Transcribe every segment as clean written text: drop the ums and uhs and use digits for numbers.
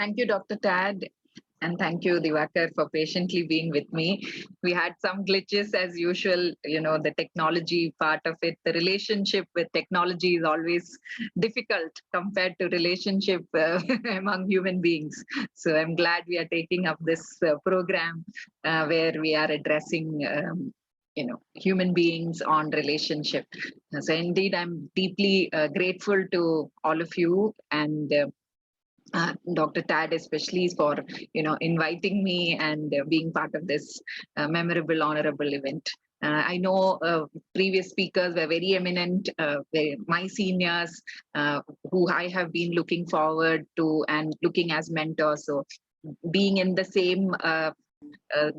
Thank you, Dr. Tad. And thank you, Divakar, for patiently being with me. We had some glitches as usual, the technology part of it. The relationship with technology is always difficult compared to relationship among human beings. So I'm glad we are taking up this program where we are addressing human beings on relationship. So indeed, I'm deeply grateful to all of you and Dr. Tad, especially for inviting me and being part of this memorable, honorable event. I know previous speakers were very eminent, my seniors, who I have been looking forward to and looking as mentors. So being in the same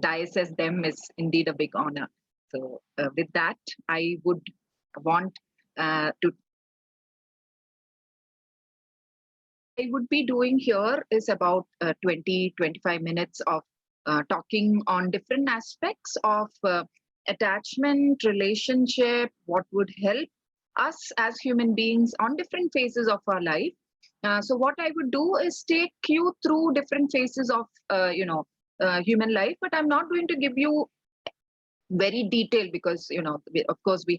dais as them is indeed a big honor. So with that, I would want to I would be doing here is about 20-25 minutes of talking on different aspects of attachment, relationship, what would help us as human beings on different phases of our life. So what I would do is take you through different phases of, human life, but I'm not going to give you very detailed because, of course we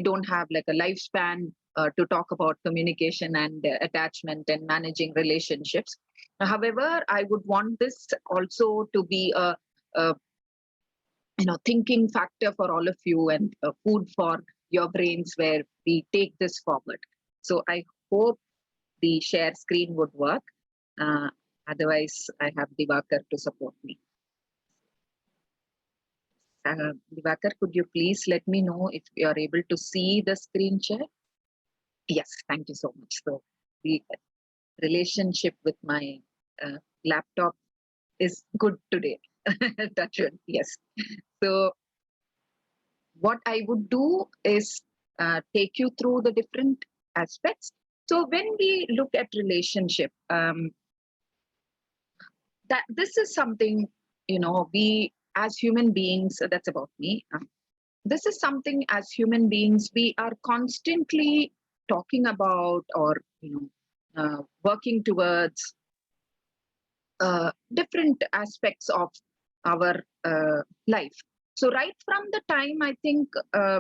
don't have like a lifespan to talk about communication and attachment and managing relationships. However, I would want this also to be a thinking factor for all of you and food for your brains where we take this forward. So I hope the share screen would work. Otherwise, I have Divakar to support me. Divakar, could you please let me know if you are able to see the screen share? Yes, thank you so much. So the relationship with my laptop is good today. Touch wood, yes. So what I would do is take you through the different aspects. So when we look at relationship, that this is something, we as human beings, that's about me. This is something as human beings we are constantly talking about or working towards different aspects of our life. So right from the time I think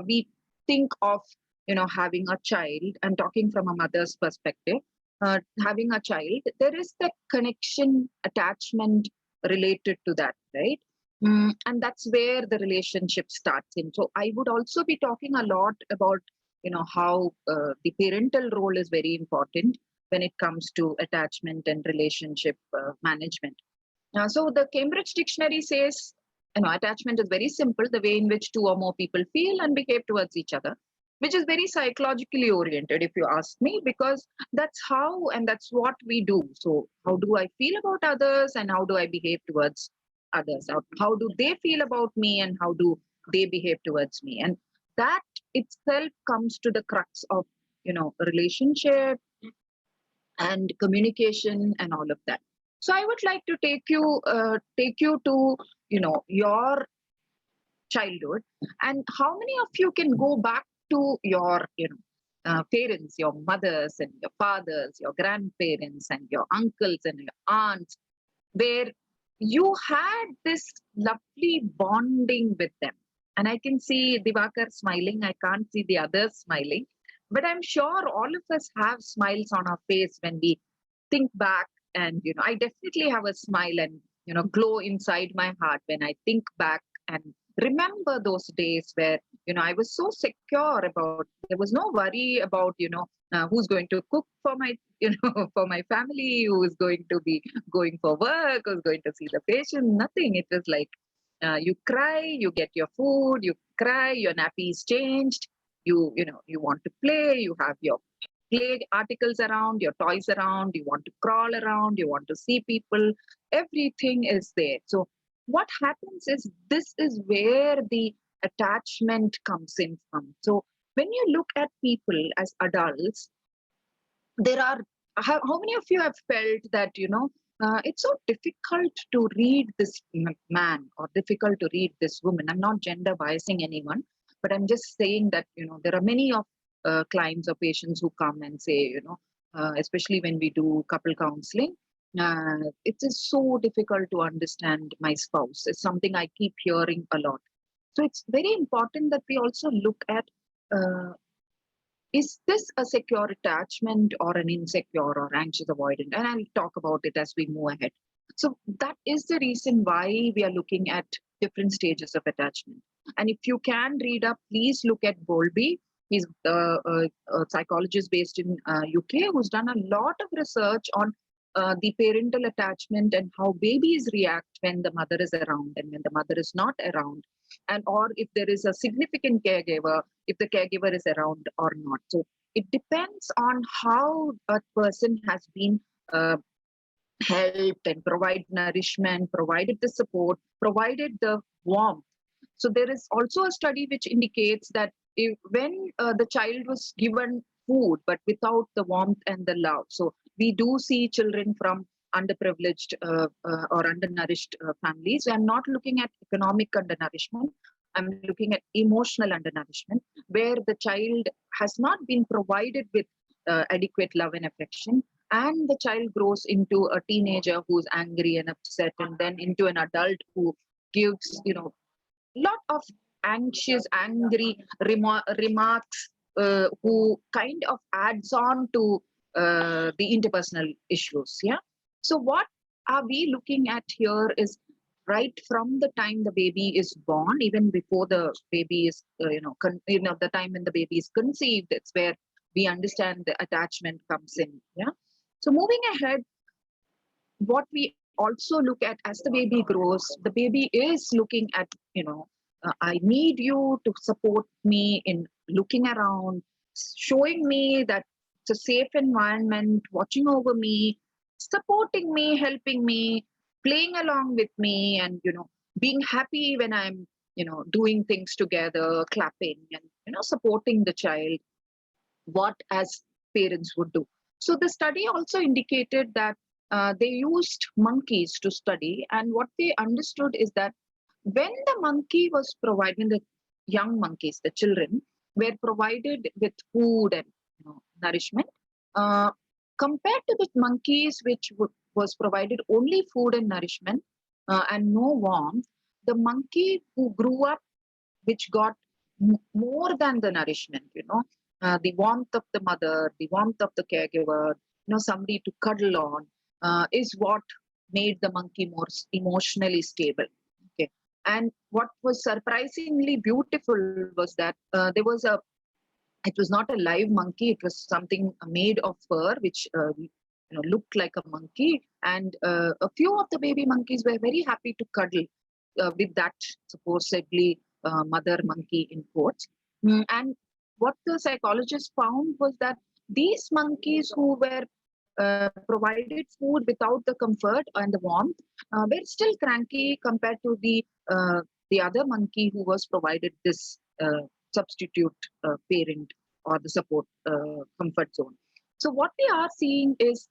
we think of having a child and talking from a mother's perspective, having a child, there is the connection attachment related to that, right? And that's where the relationship starts in. So I would also be talking a lot about how the parental role is very important when it comes to attachment and relationship management. So the Cambridge Dictionary says attachment is very simple, the way in which two or more people feel and behave towards each other, which is very psychologically oriented, if you ask me, because that's how and that's what we do. So how do I feel about others and how do I behave towards others? How do they feel about me and how do they behave towards me? And that itself comes to the crux of relationship and communication and all of that. So I would like to take you to your childhood, and how many of you can go back to your parents, your mothers and your fathers, your grandparents and your uncles and your aunts, where you had this lovely bonding with them. And I can see Divakar smiling. I can't see the others smiling. But I'm sure all of us have smiles on our face when we think back. And, I definitely have a smile and, glow inside my heart when I think back and remember those days where, I was so secure about, there was no worry about, who's going to cook for my, for my family, who is going to be going for work, who's going to see the patient, nothing. It was like, you cry, you get your food, you cry, your nappy is changed, you want to play, you have your play articles around, your toys around, you want to crawl around, you want to see people, everything is there. So what happens is this is where the attachment comes in from. So when you look at people as adults, there are, how many of you have felt that, it's so difficult to read this man or difficult to read this woman? I'm not gender biasing anyone, but I'm just saying that, there are many of clients or patients who come and say, especially when we do couple counseling, It is so difficult to understand my spouse. It's something I keep hearing a lot. So it's very important that we also look at, uh, is this a secure attachment or an insecure or anxious avoidant? And I'll talk about it as we move ahead. So that is the reason why we are looking at different stages of attachment. And if you can read up, please look at Bowlby. He's a psychologist based in UK who's done a lot of research on the parental attachment and how babies react when the mother is around and when the mother is not around, and or if there is a significant caregiver, if the caregiver is around or not. So it depends on how a person has been helped and provide nourishment, provided the support, provided the warmth. So there is also a study which indicates that if, when the child was given food but without the warmth and the love, so we do see children from underprivileged or undernourished families. I'm not looking at economic undernourishment. I'm looking at emotional undernourishment, where the child has not been provided with adequate love and affection, and the child grows into a teenager who's angry and upset, and then into an adult who gives, lot of anxious, angry remarks, who kind of adds on to the interpersonal issues. Yeah. So what are we looking at here is right from the time the baby is born, even before the baby is, the time when the baby is conceived, it's where we understand the attachment comes in. Yeah. So moving ahead, what we also look at as the baby grows, the baby is looking at, I need you to support me in looking around, showing me that it's a safe environment, watching over me, supporting me, helping me, playing along with me, and, being happy when I'm, doing things together, clapping and, supporting the child, what as parents would do. So the study also indicated that they used monkeys to study, and what they understood is that when the monkey was provided, when the young monkeys, the children, were provided with food and, nourishment, uh, compared to the monkeys which was provided only food and nourishment and no warmth, the monkey who grew up, which got more than the nourishment, the warmth of the mother, the warmth of the caregiver, somebody to cuddle on, is what made the monkey more emotionally stable. Okay. And what was surprisingly beautiful was that it was not a live monkey, it was something made of fur, which looked like a monkey. And a few of the baby monkeys were very happy to cuddle with that supposedly mother monkey in quotes. And what the psychologists found was that these monkeys who were provided food without the comfort and the warmth were still cranky compared to the other monkey who was provided this substitute parent or the support comfort zone. So what we are seeing is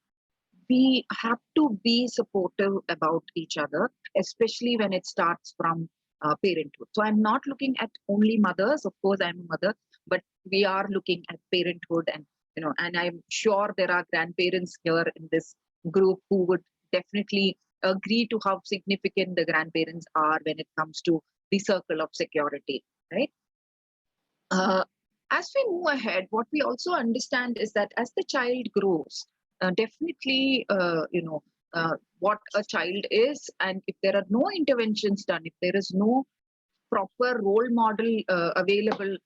we have to be supportive about each other, especially when it starts from parenthood. So I'm not looking at only mothers. Of course, I'm a mother, but we are looking at parenthood, and and I'm sure there are grandparents here in this group who would definitely agree to how significant the grandparents are when it comes to the circle of security, right? Uh, as we move ahead, what we also understand is that as the child grows, definitely, what a child is, and if there are no interventions done, if there is no proper role model available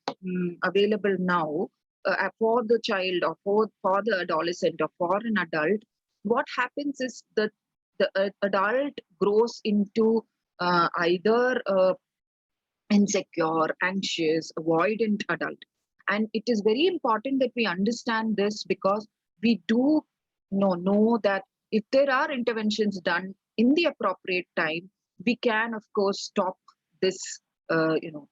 now for the child or for the adolescent or for an adult, what happens is that the adult grows into either insecure, anxious, avoidant adult. And it is very important that we understand this, because we do know that if there are interventions done in the appropriate time, we can, of course, stop this,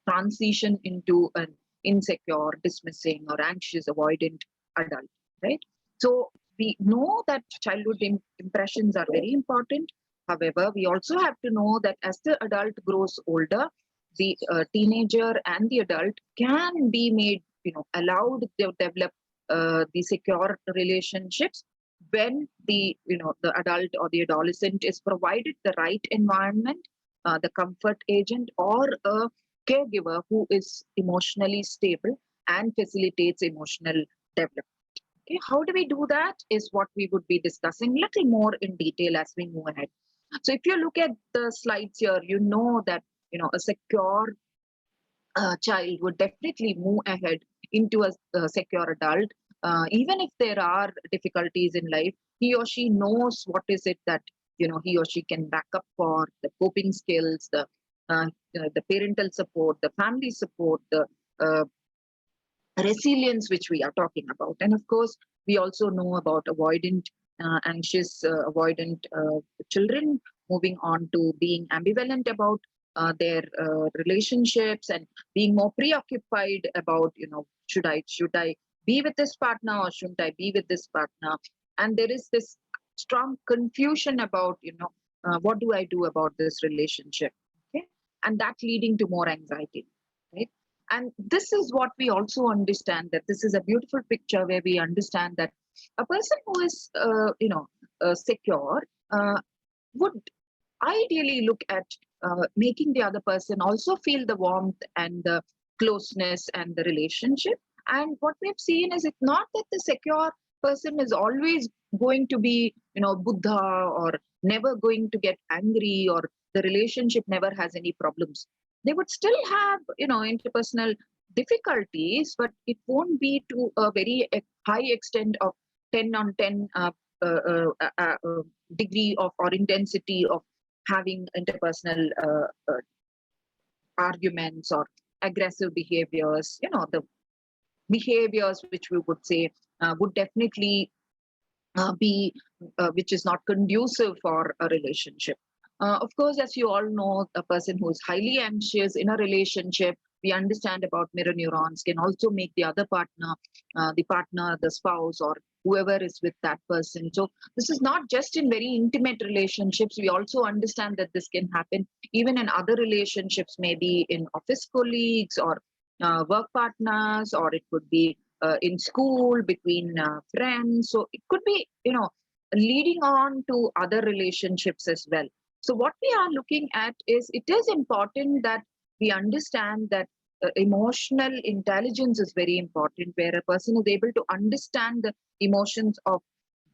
transition into an insecure, dismissing, or anxious, avoidant adult, right? So we know that childhood impressions are very important. However, we also have to know that as the adult grows older, the teenager and the adult can be made, allowed to develop the secure relationships, when the adult or the adolescent is provided the right environment, the comfort agent, or a caregiver who is emotionally stable and facilitates emotional development. Okay, how do we do that is what we would be discussing little more in detail as we move ahead. So if you look at the slides here, you know that a secure child would definitely move ahead into a secure adult. Even if there are difficulties in life, he or she knows what is it that he or she can back up for, the coping skills, uh, the parental support, the family support, the uh, resilience which we are talking about. And of course, we also know about avoidant, anxious, avoidant children moving on to being ambivalent about their relationships and being more preoccupied about, should I be with this partner or shouldn't I be with this partner? And there is this strong confusion about, what do I do about this relationship? Okay, and that leading to more anxiety, right? And this is what we also understand, that this is a beautiful picture where we understand that a person who is secure would ideally look at making the other person also feel the warmth and the closeness and the relationship. And what we've seen is, it's not that the secure person is always going to be Buddha, or never going to get angry, or the relationship never has any problems. They would still have interpersonal difficulties, but it won't be to a very high extent of 10 on 10 degree of or intensity of having interpersonal arguments or aggressive behaviors. The behaviors which we would say would definitely be which is not conducive for a relationship. Of course, as you all know, a person who is highly anxious in a relationship, we understand about mirror neurons, can also make the other partner, the spouse, or whoever is with that person. So this is not just in very intimate relationships. We also understand that this can happen even in other relationships, maybe in office colleagues or work partners, or it could be in school between friends. So it could be leading on to other relationships as well. So what we are looking at is, it is important that we understand that emotional intelligence is very important, where a person is able to understand the emotions of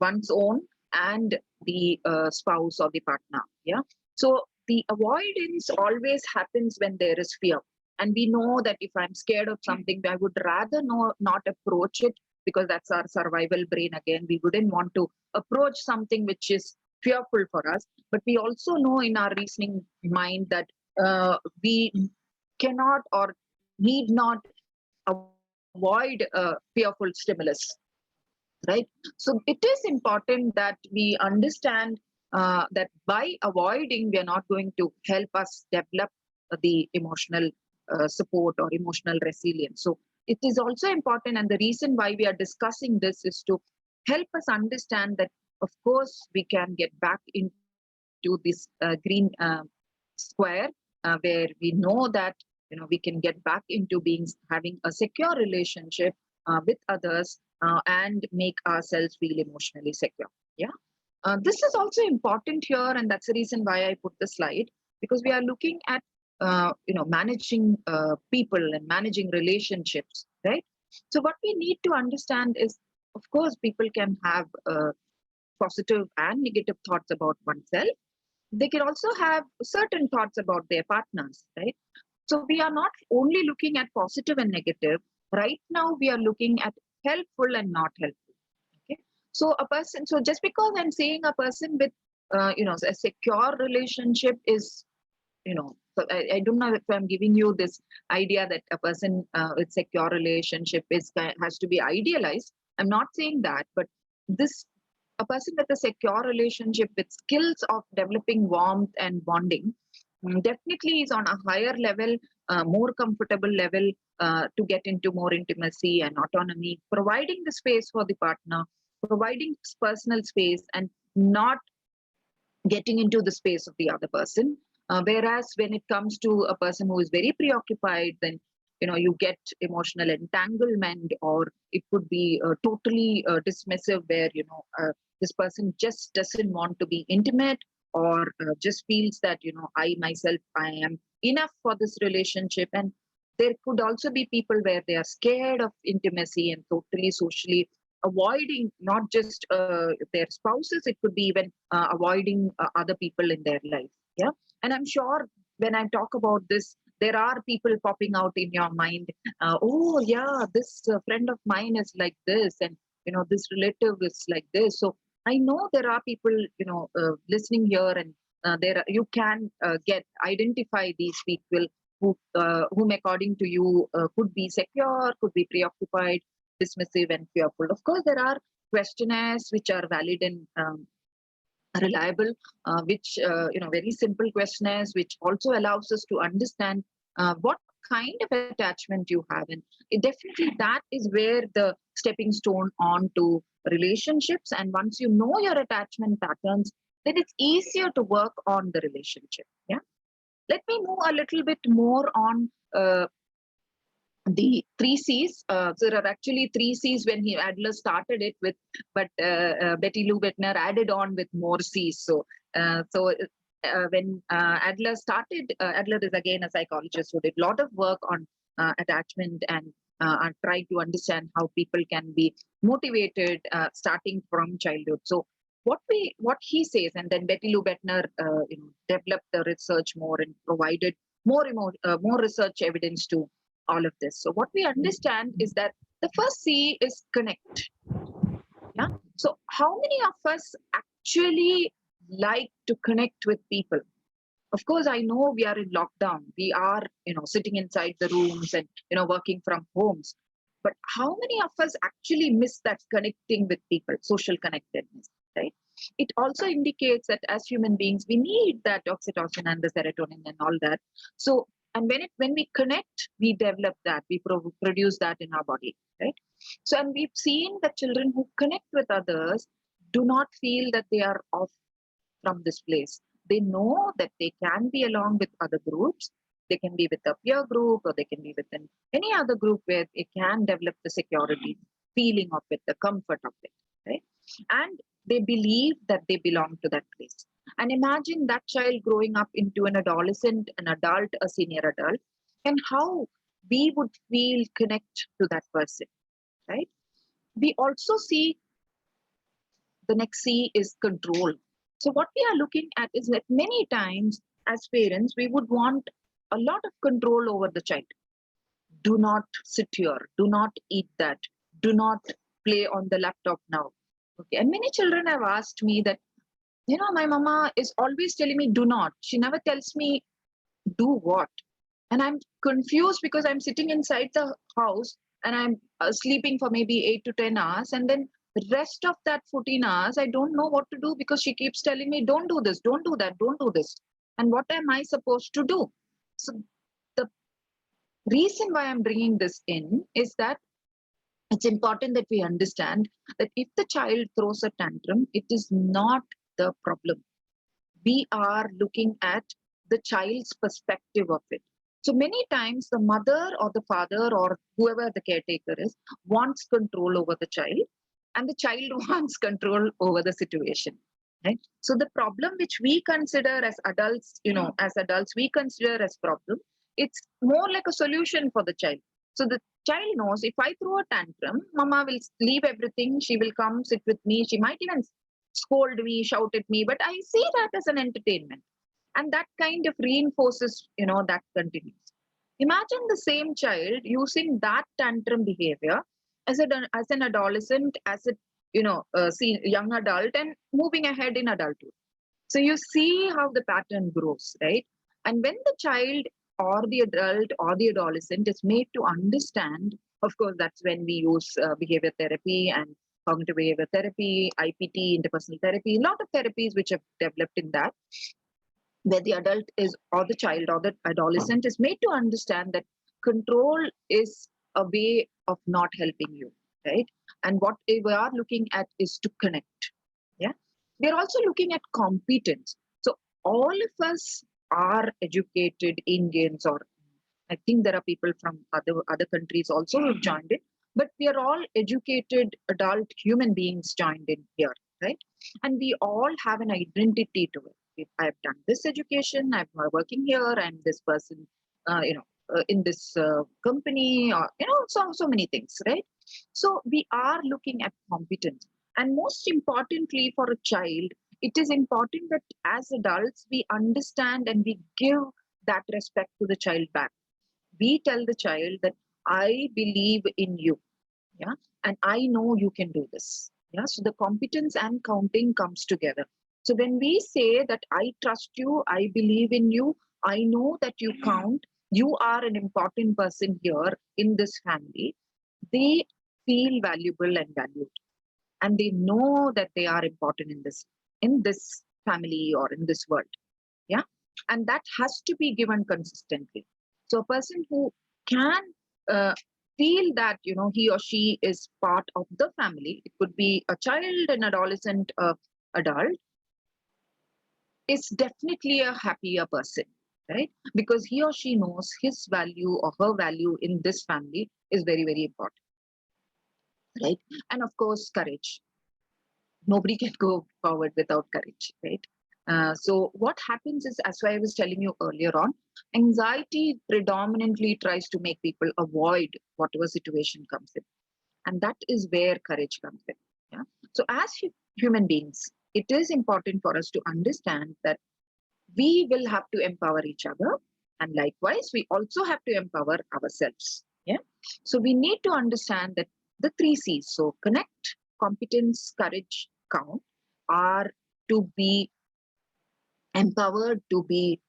one's own and the spouse or the partner. Yeah, so the avoidance always happens when there is fear. And we know that if I'm scared of something, I would rather not approach it, because that's our survival brain. Again, we wouldn't want to approach something which is fearful for us. But we also know in our reasoning mind that we cannot or need not avoid fearful stimulus, right? So it is important that we understand that by avoiding, we are not going to help us develop the emotional support or emotional resilience. So it is also important, and the reason why we are discussing this is to help us understand that, of course, we can get back into this green square, where we know that we can get back into being having a secure relationship with others, and make ourselves feel emotionally secure. Yeah. This is also important here, and that's the reason why I put the slide, because we are looking at managing people and managing relationships, right? So what we need to understand is, of course, people can have positive and negative thoughts about oneself. They can also have certain thoughts about their partners, right? So we are not only looking at positive and negative. Right now, we are looking at helpful and not helpful. Okay. So a person, so just because I'm saying a person with, a secure relationship is, so I don't know if I'm giving you this idea that a person with secure relationship has to be idealized. I'm not saying that, but this a person with a secure relationship with skills of developing warmth and bonding definitely is on a higher level, more comfortable level to get into more intimacy and autonomy, providing the space for the partner, providing personal space, and not getting into the space of the other person. Whereas when it comes to a person who is very preoccupied, then you get emotional entanglement, or it could be totally dismissive, where this person just doesn't want to be intimate, or just feels that I myself, I am enough for this relationship. And there could also be people where they are scared of intimacy and totally socially avoiding not just their spouses, it could be even avoiding other people in their life. Yeah. And I'm sure when I talk about this, there are people popping out in your mind. Oh yeah, this friend of mine is like this, and this relative is like this. So I know there are people listening here, and you can get identify these people whom according to you could be secure, could be preoccupied, dismissive, and fearful. Of course, there are questionnaires which are valid and reliable, which very simple questionnaires, which also allows us to understand what kind of attachment you have. And definitely that is where the stepping stone on to relationships. And once you know your attachment patterns, then it's easier to work on the relationship. Yeah. Let me move a little bit more on the three C's. So there are actually three C's when Adler started it with, but Betty Lou Bettner added on with more C's. So when Adler started, Adler is again a psychologist who did a lot of work on attachment, and tried to understand how people can be motivated starting from childhood. So what he says, and then Betty Lou Bettner developed the research more and provided more research evidence to all of this. So what we understand is that the first C is connect. Yeah. So how many of us actually like to connect with people? Of course, I know we are in lockdown. We are, sitting inside the rooms and, working from homes. But how many of us actually miss that connecting with people, social connectedness, right? It also indicates that as human beings, we need that oxytocin and the serotonin and all that. So, and when we connect, we develop that, we produce that in our body, right? So, and we've seen that children who connect with others do not feel that they are off from this place. They know that they can be along with other groups. They can be with a peer group, or they can be within any other group where they can develop the security feeling of it, the comfort of it, right? And they believe that they belong to that place. And imagine that child growing up into an adolescent, an adult, a senior adult, and how we would feel connect to that person, right? We also see the next C is control. So what we are looking at is that many times as parents, we would want a lot of control over the child. Do not sit here. Do not eat that. Do not play on the laptop now. Okay. And many children have asked me that, my mama is always telling me do not. She never tells me do what. And I'm confused because I'm sitting inside the house and I'm sleeping for maybe 8 to 10 hours. And then the rest of that 14 hours, I don't know what to do because she keeps telling me, don't do this, don't do that, don't do this. And what am I supposed to do? So the reason why I'm bringing this in is that it's important that we understand that if the child throws a tantrum, it is not the problem. We are looking at the child's perspective of it. So many times the mother or the father or whoever the caretaker is wants control over the child, and the child wants control over the situation. Right? So the problem which we consider as adults, we consider as problem, it's more like a solution for the child. So the child knows if I throw a tantrum, mama will leave everything, she will come sit with me, she might even scold me, shout at me, but I see that as an entertainment. And that kind of reinforces, that continues. Imagine the same child using that tantrum behavior as an adolescent, as a young adult, and moving ahead in adulthood. So you see how the pattern grows, right? And when the child or the adult or the adolescent is made to understand, of course, that's when we use behavior therapy and cognitive behavior therapy, IPT, interpersonal therapy, a lot of therapies which have developed in that, where the adult is, or the child or the adolescent is made to understand that control is a way of not helping you, right? And what we are looking at is to connect. Yeah. We're also looking at competence. So all of us are educated Indians, or I think there are people from other countries also who've joined it, but we are all educated adult human beings joined in here, right? And we all have an identity to it. If I've done this education, I'm working here, I'm this person, in this company, or so many things, right? So we are looking at competence, and most importantly, for a child, it is important that as adults we understand and we give that respect to the child back. We tell the child that I believe in you, yeah, and I know you can do this, yeah. So the competence and counting comes together. So when we say that I trust you, I believe in you, I know that you count, you are an important person here in this family, they feel valuable and valued, and they know that they are important in this family or in this world, yeah. And that has to be given consistently. So a person who can uh, feel that he or she is part of the family, it could be a child, an adolescent, adult, is definitely a happier person, right? Because he or she knows his value or her value in this family is very, very important, right? And of course, courage. Nobody can go forward without courage, right? So what happens is, as I was telling you earlier on, anxiety predominantly tries to make people avoid whatever situation comes in, and that is where courage comes in. Yeah. So as human beings, it is important for us to understand that we will have to empower each other, and likewise we also have to empower ourselves. Yeah. So we need to understand that the three C's, so connect, competence, courage, count, are to be empowered, to be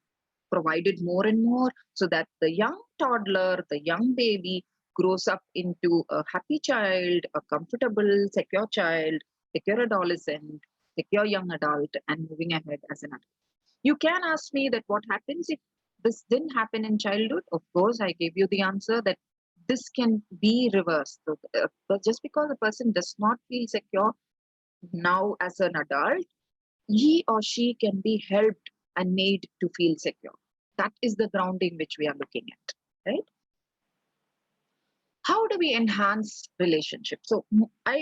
provided more and more, so that the young toddler, the young baby grows up into a happy child, a comfortable, secure child, secure adolescent, secure young adult, and moving ahead as an adult. You can ask me that what happens if this didn't happen in childhood? Of course, I gave you the answer that this can be reversed. So, but just because a person does not feel secure now as an adult, he or she can be helped and made to feel secure. That is the grounding which we are looking at, right? How do we enhance relationships? So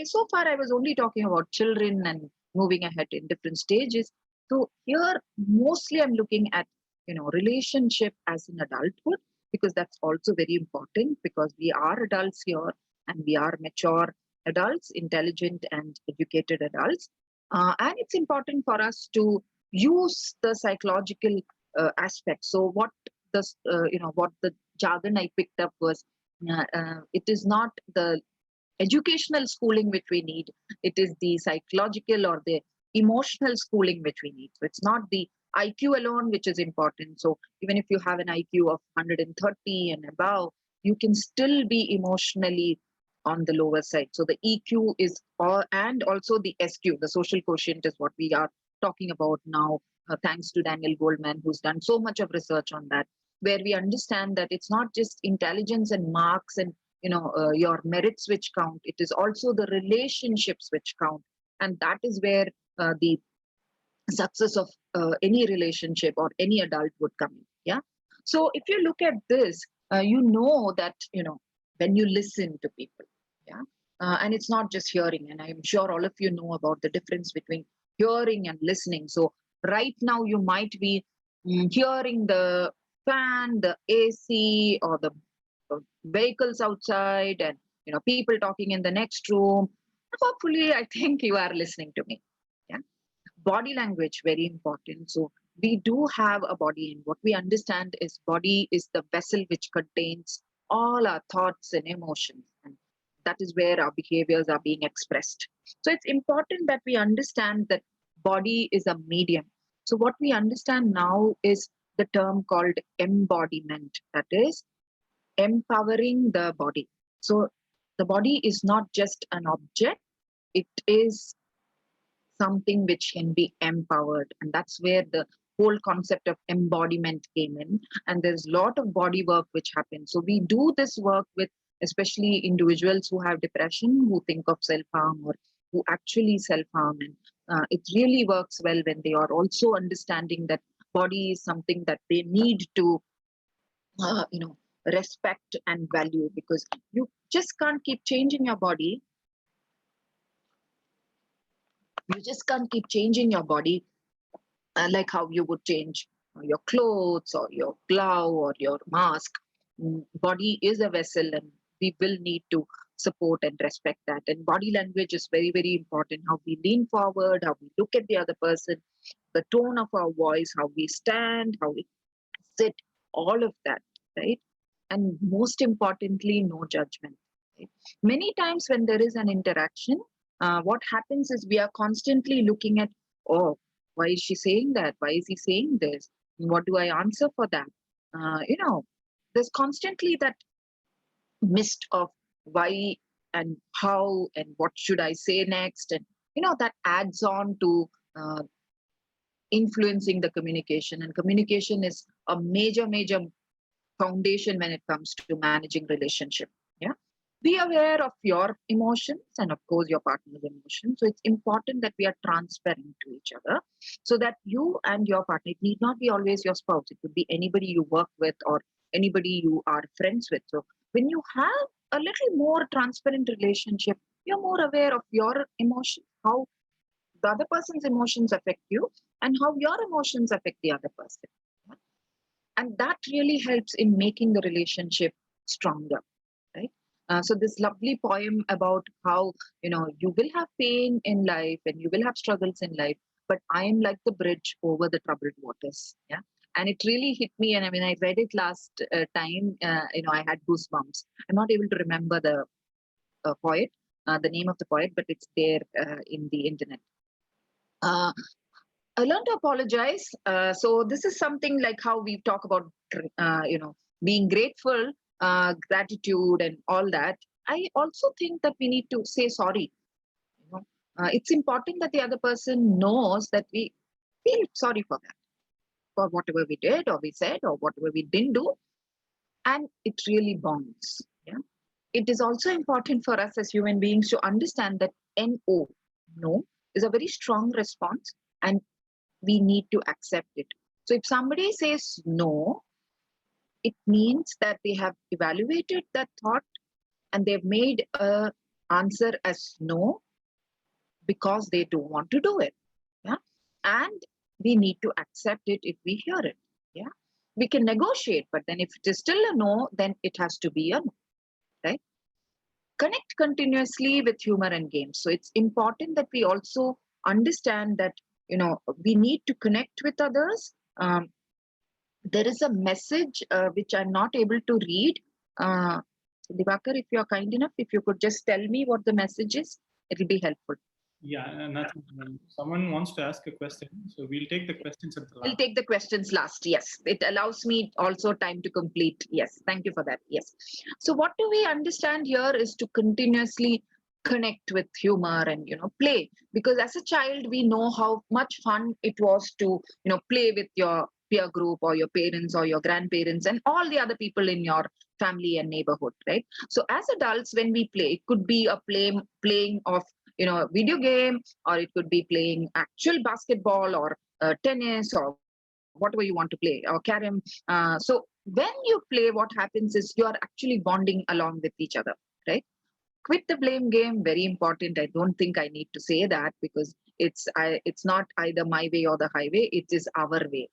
so far I was only talking about children and moving ahead in different stages. So here mostly I'm looking at relationship as an adulthood, because that's also very important, because we are adults here and we are mature adults, intelligent and educated adults, and it's important for us to use the psychological aspect. So what the jargon I picked up was, it is not the educational schooling which we need, it is the psychological or the emotional schooling which we need. So it's not the IQ alone which is important. So even if you have an IQ of 130 and above, you can still be emotionally on the lower side. So the EQ is, and also the SQ, the social quotient, is what we are talking about now, thanks to Daniel Goldman, who's done so much of research on that, where we understand that it's not just intelligence and marks and your merits which count, it is also the relationships which count. And that is where the success of any relationship or any adult would come in. Yeah. So if you look at this, that when you listen to people, yeah, and it's not just hearing, and I'm sure all of you know about the difference between hearing and listening. So right now you might be hearing the fan, the AC, or the vehicles outside, and people talking in the next room. Hopefully I think you are listening to me. Yeah. Body language, very important. So we do have a body, and what we understand is body is the vessel which contains all our thoughts and emotions, and that is where our behaviors are being expressed. So it's important that we understand that body is a medium. So what we understand now is the term called embodiment, that is empowering the body. So the body is not just an object, it is something which can be empowered. And that's where the whole concept of embodiment came in. And there's a lot of body work which happens. So we do this work with especially individuals who have depression, who think of self-harm or who actually self-harm. And it really works well when they are also understanding that body is something that they need to uh, you know respect and value, because you just can't keep changing your body. You just can't keep changing your body like how you would change your clothes or your glove or your mask. Body is a vessel, and we will need to support and respect that. And body language is very, very important. How we lean forward, how we look at the other person, the tone of our voice, how we stand, how we sit, all of that, right? And most importantly, no judgment. Right? Many times when there is an interaction, what happens is we are constantly looking at, oh, why is she saying that? Why is he saying this? What do I answer for that? There's constantly that mist of why and how and what should I say next, and that adds on to uh, influencing the communication. And communication is a major foundation when it comes to managing relationship. Yeah, be aware of your emotions and of course your partner's emotions. So it's important that we are transparent to each other, so that you and your partner, it need not be always your spouse, it could be anybody you work with or anybody you are friends with. So when you have a little more transparent relationship, you're more aware of your emotions, how the other person's emotions affect you, and how your emotions affect the other person. And that really helps in making the relationship stronger, right? So this lovely poem about how you will have pain in life and you will have struggles in life, but I am like the bridge over the troubled waters. Yeah, and it really hit me. And I mean, I read it last time. I had goosebumps. I'm not able to remember the poet, the name of the poet, but it's there in the internet. Uh, I learned to apologize. So this is something like how we talk about, being grateful, gratitude, and all that. I also think that we need to say sorry. You know, it's important that the other person knows that we feel sorry for that, for whatever we did or we said or whatever we didn't do, and it really bonds. Yeah, it is also important for us as human beings to understand that no, no, is a very strong response, and we need to accept it. So if somebody says no, it means that they have evaluated that thought and they've made a answer as no because they don't want to do it. Yeah. And we need to accept it if we hear it. Yeah. We can negotiate, but then if it is still a no, then it has to be a no. Right. Connect continuously with humor and games. So it's important that we also understand that we need to connect with others. There is a message which I'm not able to read. Uh, Divakar, if you're kind enough, if you could just tell me what the message is, it'll be helpful. Yeah, nothing. Someone wants to ask a question, so we'll take the questions at the We'll last. take the questions last. Yes, it allows me also time to complete. Yes, thank you for that. Yes. So what do we understand here is to continuously connect with humor and play, because as a child we know how much fun it was to play with your peer group or your parents or your grandparents and all the other people in your family and neighborhood, right? So as adults, when we play, it could be a playing of video game, or it could be playing actual basketball or tennis or whatever you want to play, or carom. So when you play, what happens is you are actually bonding along with each other, right? Quit the blame game, very important. I don't think I need to say that, because it's not either my way or the highway, it is our way.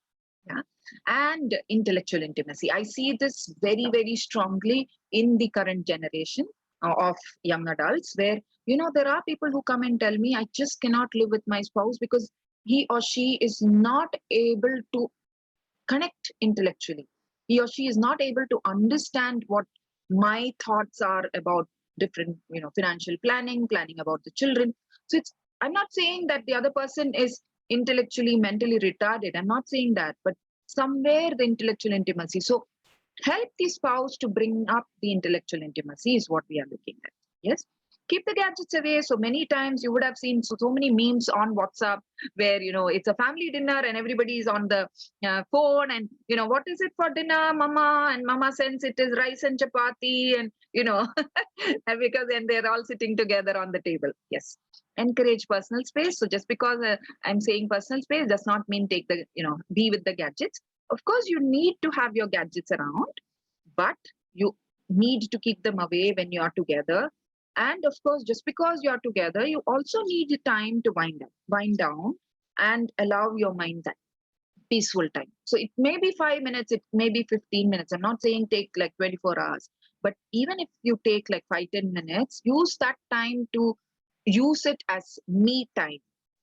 Yeah. And intellectual intimacy, I see this very strongly in the current generation of young adults, where there are people who come and tell me, I just cannot live with my spouse because he or she is not able to connect intellectually. He or she is not able to understand what my thoughts are about different, financial planning about the children. So I'm not saying that the other person is intellectually, mentally retarded. I'm not saying that, but somewhere the intellectual intimacy. So help the spouse to bring up the intellectual intimacy is what we are looking at. Yes. Keep the gadgets away. So many times you would have seen so many memes on WhatsApp where it's a family dinner and everybody is on the phone, and what is it for dinner, mama? And mama sends it is rice and chapati, and because then they're all sitting together on the table. Yes. Encourage personal space. So just because I'm saying personal space does not mean take the be with the gadgets. Of course, you need to have your gadgets around, but You need to keep them away when you are together. And of course, just because you are together, you also need time to wind down, and allow your mind that peaceful time. So it may be 5 minutes, it may be 15 minutes. I'm not saying take like 24 hours, but even if you take like 5-10 minutes, use that time to use it as me time.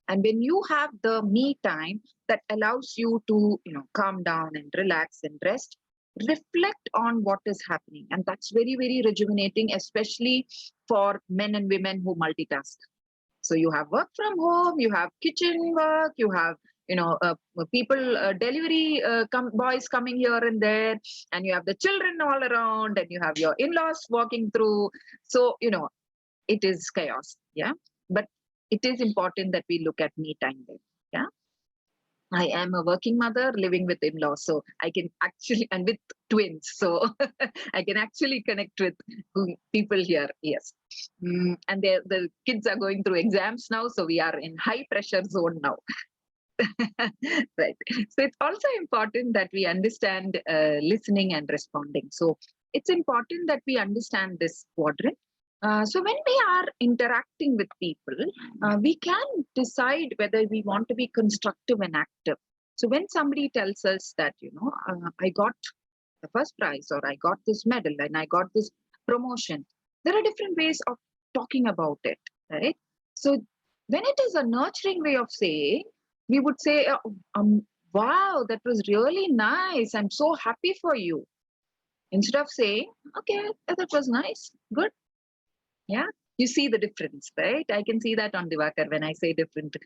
And when you have the me time, that allows you to, calm down and relax and rest, reflect on what is happening. And that's very, very rejuvenating, especially for men and women who multitask. So you have work from home, you have kitchen work, you have people delivery boys coming here and there, and you have the children all around, and you have your in-laws walking through. So it is chaos. Yeah, but it is important that we look at me time there. Yeah, I am a working mother living with in-laws, so I can actually, and with twins, so I can actually connect with people here. Yes. And the kids are going through exams now, so we are in high pressure zone now. Right. So it's also important that we understand listening and responding. So it's important that we understand this quadrant. So when we are interacting with people, we can decide whether we want to be constructive and active. So when somebody tells us that, I got the first prize, or I got this medal, and I got this promotion, there are different ways of talking about it, right? So when it is a nurturing way of saying, we would say, wow, that was really nice. I'm so happy for you. Instead of saying, okay, that was nice, good. Yeah, you see the difference, right? I can see that on Divakar when I say different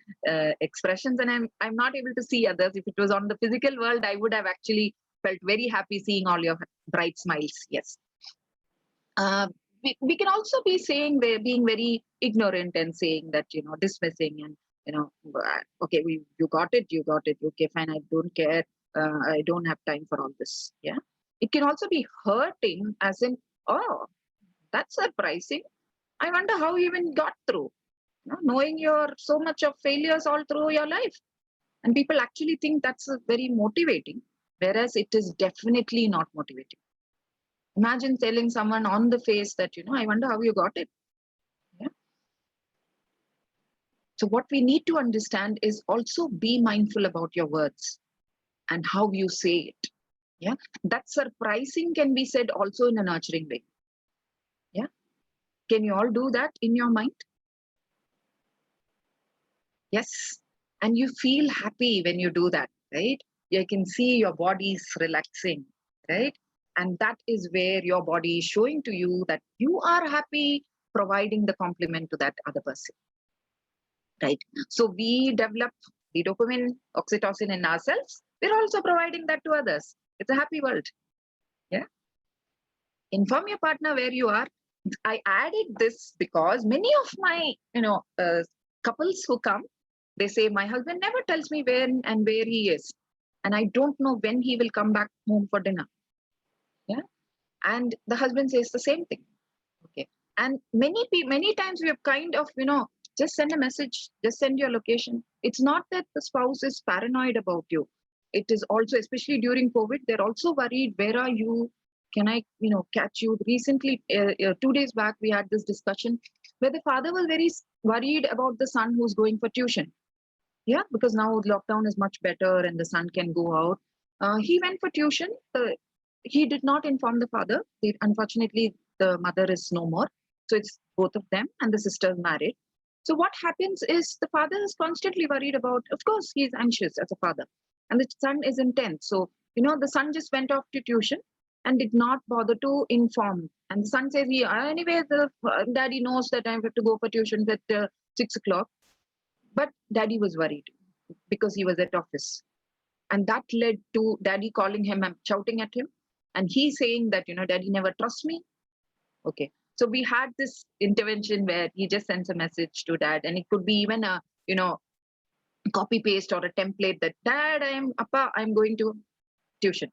expressions, and I'm not able to see others. If it was on the physical world, I would have actually felt very happy seeing all your bright smiles. Yes. We can also be saying, we're being very ignorant and saying that, dismissing and, okay, you got it. Okay, fine. I don't care. I don't have time for all this. Yeah. It can also be hurting, as in, oh, that's surprising. I wonder how you even got through, knowing you're so much of failures all through your life. And people actually think that's very motivating, whereas it is definitely not motivating. Imagine telling someone on the face that, I wonder how you got it. Yeah. So what we need to understand is also be mindful about your words and how you say it. Yeah. That surprising can be said also in a nurturing way. Yeah. Can you all do that in your mind? Yes. And you feel happy when you do that, right? You can see your body's relaxing, right? And that is where your body is showing to you that you are happy providing the compliment to that other person, right? So we develop the dopamine, oxytocin in ourselves. We're also providing that to others. It's a happy world. Yeah. Inform your partner where you are. I added this because many of my, couples who come, they say, my husband never tells me when and where he is. And I don't know when he will come back home for dinner. Yeah. And the husband says the same thing. Okay. And many times we have kind of, just send a message, just send your location. It's not that the spouse is paranoid about you. It is also, especially during COVID, they're also worried, where are you? Can I, catch you? Recently, 2 days back, we had this discussion where the father was very worried about the son who's going for tuition. Yeah, because now lockdown is much better and the son can go out. He went for tuition. He did not inform the father. Unfortunately, the mother is no more. So it's both of them, and the sister is married. So what happens is the father is constantly worried about, of course, he's anxious as a father, and the son is intense. So, the son just went off to tuition and did not bother to inform. And the son says, anyway, the daddy knows that I have to go for tuition at 6 o'clock. But daddy was worried because he was at office. And that led to daddy calling him and shouting at him. And he saying that, daddy never trusts me. Okay. So we had this intervention where he just sends a message to dad, and it could be even a, copy paste or a template that, dad, I'm going to tuition.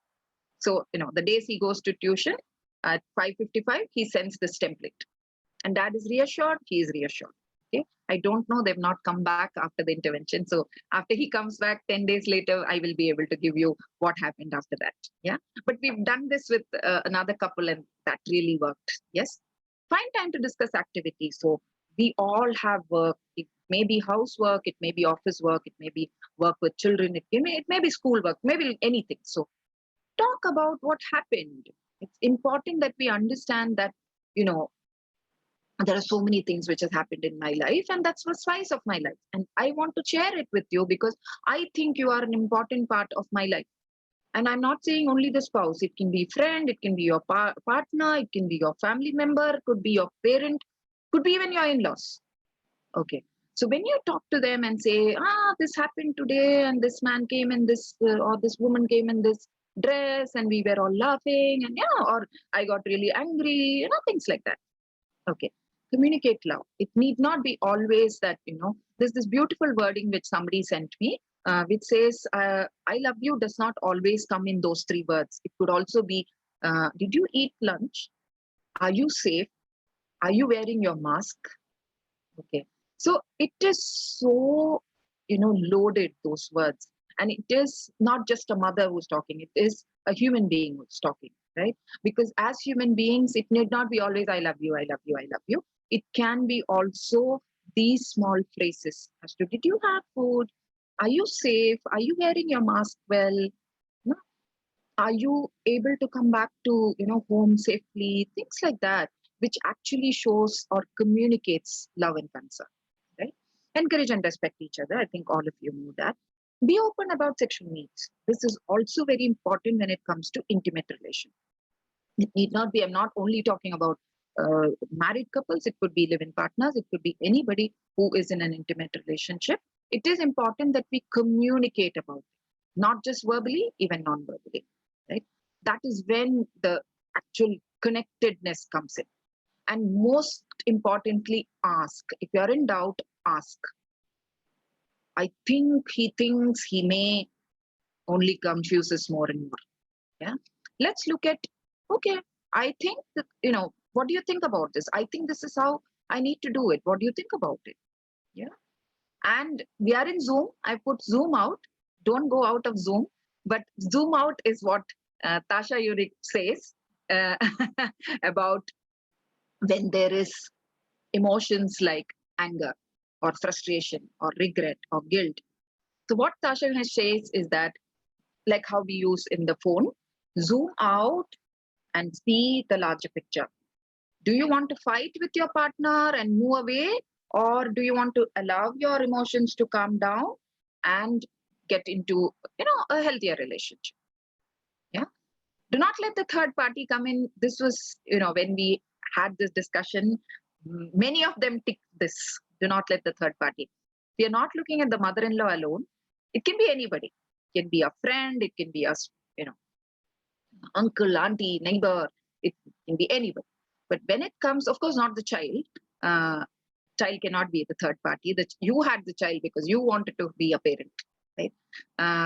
So, the days he goes to tuition at 5:55, he sends this template. And dad is reassured, he is reassured. Okay. I don't know. They've not come back after the intervention. So after he comes back 10 days later, I will be able to give you what happened after that. Yeah. But we've done this with another couple and that really worked. Yes. Find time to discuss activities. So we all have work. It may be housework. It may be office work. It may be work with children. It may be school work, maybe anything. So talk about what happened. It's important that we understand that, you know, there are so many things which has happened in my life, and that's the slice of my life. And I want to share it with you because I think you are an important part of my life. And I'm not saying only the spouse. It can be friend, it can be your partner, it can be your family member, it could be your parent, could be even your in-laws. Okay. So when you talk to them and say, this happened today, and this man came in this, or this woman came in this dress, and we were all laughing, and or I got really angry, things like that. Okay. Communicate love. It need not be always that, there's this beautiful wording which somebody sent me, which says, I love you does not always come in those three words. It could also be, did you eat lunch? Are you safe? Are you wearing your mask? Okay. So it is so, loaded, those words. And it is not just a mother who's talking, it is a human being who's talking, right? Because as human beings, it need not be always, I love you, I love you, I love you. It can be also these small phrases as to, did you have food? Are you safe? Are you wearing your mask well? No? Are you able to come back to, home safely? Things like that, which actually shows or communicates love and concern, right? Encourage and respect each other. I think all of you know that. Be open about sexual needs. This is also very important when it comes to intimate relation. It need not be, I'm not only talking about married couples, it could be live-in partners, it could be anybody who is in an intimate relationship. It is important that we communicate about it, not just verbally, even non-verbally, right? That is when the actual connectedness comes in. And most importantly, ask. If you're in doubt, ask. I think he thinks he may only confuses more and more. Yeah. Let's look at, okay, I think that, what do you think about this? I think this is how I need to do it. What do you think about it? Yeah. And we are in Zoom. I put Zoom out. Don't go out of Zoom. But Zoom out is what Tasha Yurik says about when there is emotions like anger or frustration or regret or guilt. So what Tasha says is that, like how we use in the phone, zoom out and see the larger picture. Do you want to fight with your partner and move away? Or do you want to allow your emotions to calm down and get into, a healthier relationship? Yeah. Do not let the third party come in. This was, when we had this discussion, many of them tick this. Do not let the third party. We are not looking at the mother-in-law alone. It can be anybody. It can be a friend. It can be a, uncle, auntie, neighbor. It can be anybody. But when it comes, of course, not the child. Child cannot be the third party. That you had the child because you wanted to be a parent, right?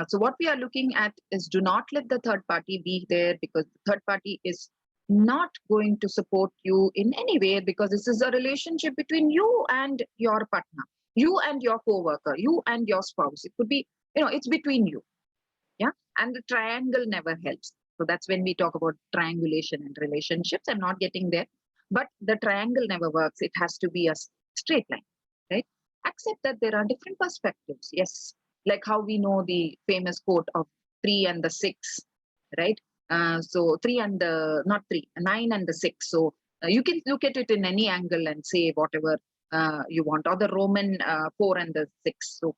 So what we are looking at is, do not let the third party be there, because the third party is not going to support you in any way, because this is a relationship between you and your partner, you and your co-worker, you and your spouse. It could be, it's between you. Yeah. And the triangle never helps. So that's when we talk about triangulation and relationships. I'm not getting there, but the triangle never works. It has to be a straight line, right? Accept that there are different perspectives. Yes. Like how we know the famous quote of 3 and the 6, right? So 3 and the, not 3, 9 and the 6. So you can look at it in any angle and say whatever you want, or the Roman 4 and the 6. So,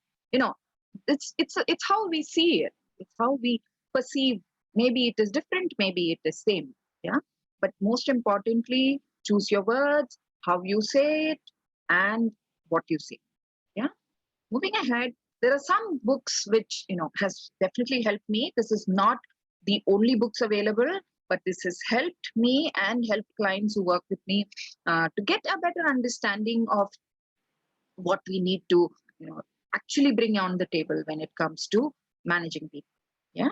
it's how we see it. It's how we perceive. Maybe it is different, maybe it is same. Yeah. But most importantly, choose your words, how you say it, and what you say. Yeah. Moving ahead, there are some books which, has definitely helped me. This is not the only books available, but this has helped me and helped clients who work with me to get a better understanding of what we need to, actually bring on the table when it comes to managing people. Yeah.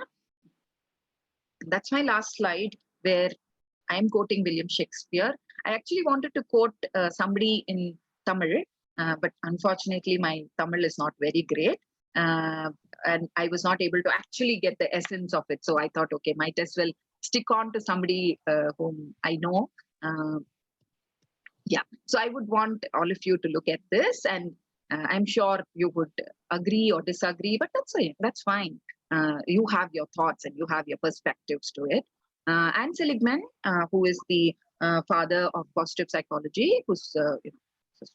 That's my last slide, where I'm quoting William Shakespeare. I actually wanted to quote somebody in Tamil, but unfortunately my Tamil is not very great. And I was not able to actually get the essence of it. So I thought, okay, might as well stick on to somebody whom I know. Yeah, so I would want all of you to look at this, and I'm sure you would agree or disagree, but that's fine. You have your thoughts and you have your perspectives to it. Anne Seligman, who is the father of positive psychology, who's a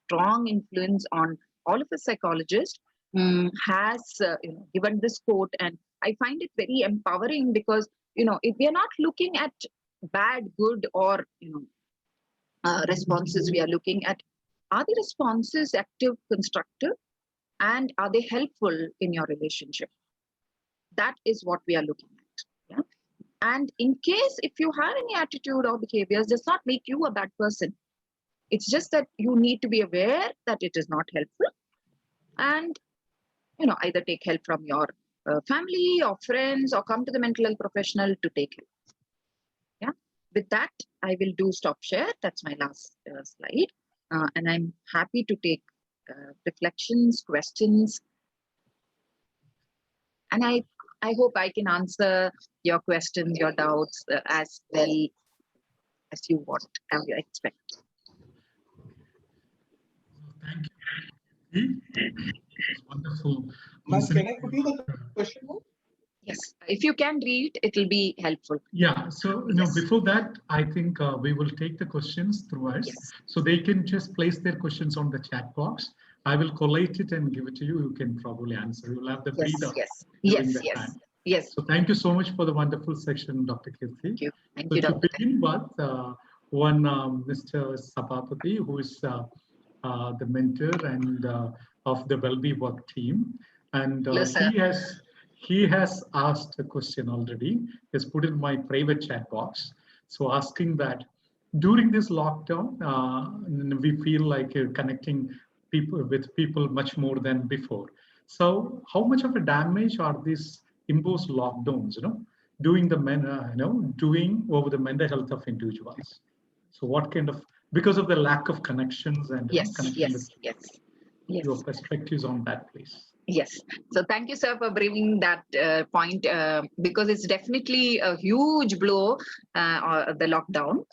strong influence on all of us psychologists, has given this quote, and I find it very empowering because if we are not looking at bad, good, or responses, we are looking at, are the responses active, constructive, and are they helpful in your relationship? That is what we are looking at. Yeah? And in case if you have any attitude or behaviors, does not make you a bad person. It's just that you need to be aware that it is not helpful, and either take help from your family or friends, or come to the mental health professional to take help. Yeah. With that, I will do stop share. That's my last slide. And I'm happy to take reflections, questions. And I hope I can answer your questions, your doubts as well as you want, as you expect. Thank you. It's wonderful. Ma'am, can I put you the question now? Yes, if you can read, it will be helpful. Yeah, so Yes. before that, I think we will take the questions through us. Yes. So they can just place their questions on the chat box. I will collate it and give it to you. You can probably answer. You'll have the breather during the time. Yes. So thank you so much for the wonderful section, Dr. Kirti. Thank you. Thank So you, to Dr. begin with, one Mr. Sapapati, who is the mentor and of the Wellbe Work team, and he has asked a question already. He's put in my private chat box. So asking that during this lockdown, we feel like connecting people with people much more than before. So how much of a damage are these imposed lockdowns, doing doing over the mental health of individuals? So what kind of, because of the lack of connections and connection with your perspectives on that, please. Yes. So thank you, sir, for bringing that point, because it's definitely a huge blow, the lockdown.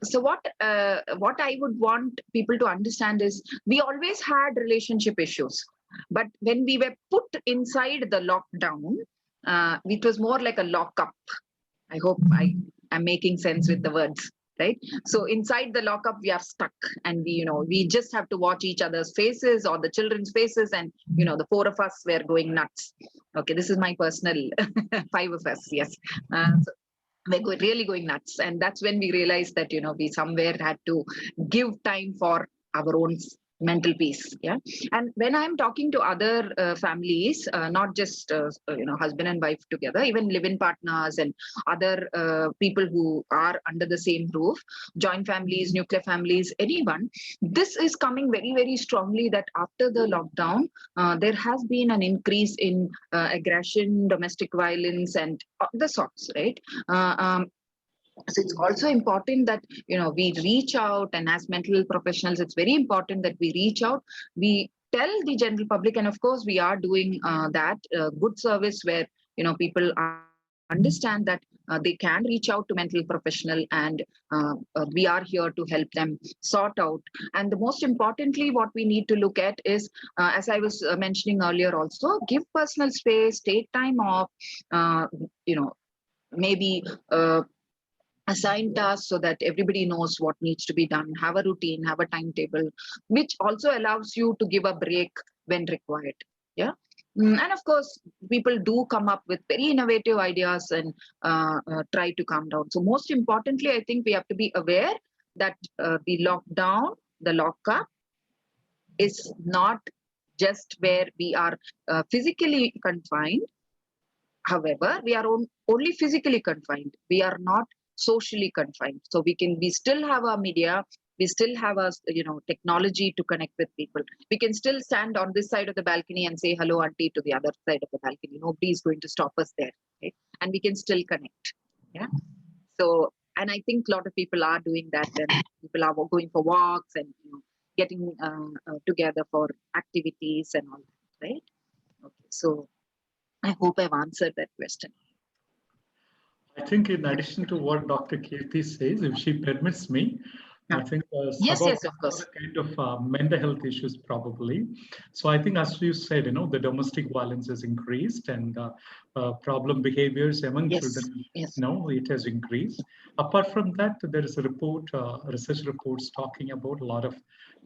So what I would want people to understand is we always had relationship issues, but when we were put inside the lockdown, it was more like a lockup. I hope I am making sense with the words. Right. So inside the lockup, we are stuck, and we just have to watch each other's faces or the children's faces, and the four of us were going nuts. Okay, this is my personal 5 of us. Yes, so we're really going nuts, and that's when we realized that we somewhere had to give time for our own mental peace. Yeah. And when I'm talking to other families, not just husband and wife together, even live-in partners and other people who are under the same roof, joint families, nuclear families, anyone, this is coming very, very strongly that after the lockdown, there has been an increase in aggression, domestic violence, and the sorts, right? So it's also important that we reach out, and as mental professionals, it's very important that we reach out. We tell the general public, and of course, we are doing that good service where people understand that they can reach out to mental professional, and we are here to help them sort out. And the most importantly, what we need to look at is, as I was mentioning earlier, also give personal space, take time off, maybe assign tasks so that everybody knows what needs to be done, have a routine, have a timetable, which also allows you to give a break when required. Yeah. And of course, people do come up with very innovative ideas and try to calm down. So most importantly, I think we have to be aware that the lockdown, the lockup is not just where we are physically confined. However, we are only physically confined. We are not socially confined. So we still have our media, we still have our technology to connect with people. We can still stand on this side of the balcony and say hello auntie to the other side of the balcony. Nobody is going to stop us there, right? And we can still connect. Yeah. So, and I think a lot of people are doing that, and people are going for walks and getting together for activities and all that, right? Okay, so I hope I've answered that question. I think in addition to what Dr. Kirti says, if she permits me, I think Yes, Sabha yes, of course. kind of mental health issues probably. So I think, as you said, the domestic violence has increased and problem behaviors among Yes, children, yes. it has increased. Apart from that, there is a report, research reports talking about a lot of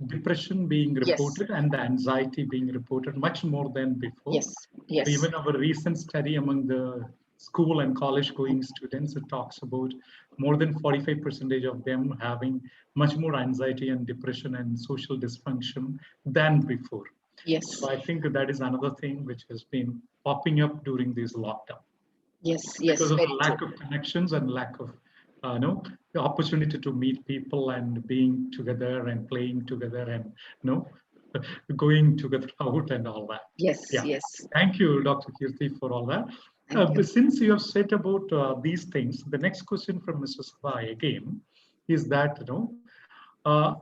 depression being reported and the anxiety being reported much more than before. Yes, yes. So even our recent study among the school and college going students, it talks about more than 45% of them having much more anxiety and depression and social dysfunction than before. Yes. So I think that is another thing which has been popping up during this lockdown. Yes, yes. Because of the very lack true. of connections and lack of the opportunity to meet people and being together and playing together and going together out and all that. Yes, Yeah. yes. Thank you, Dr. Kirti, for all that. Thank you. But since you have said about these things, the next question from Mr. Savai again is that a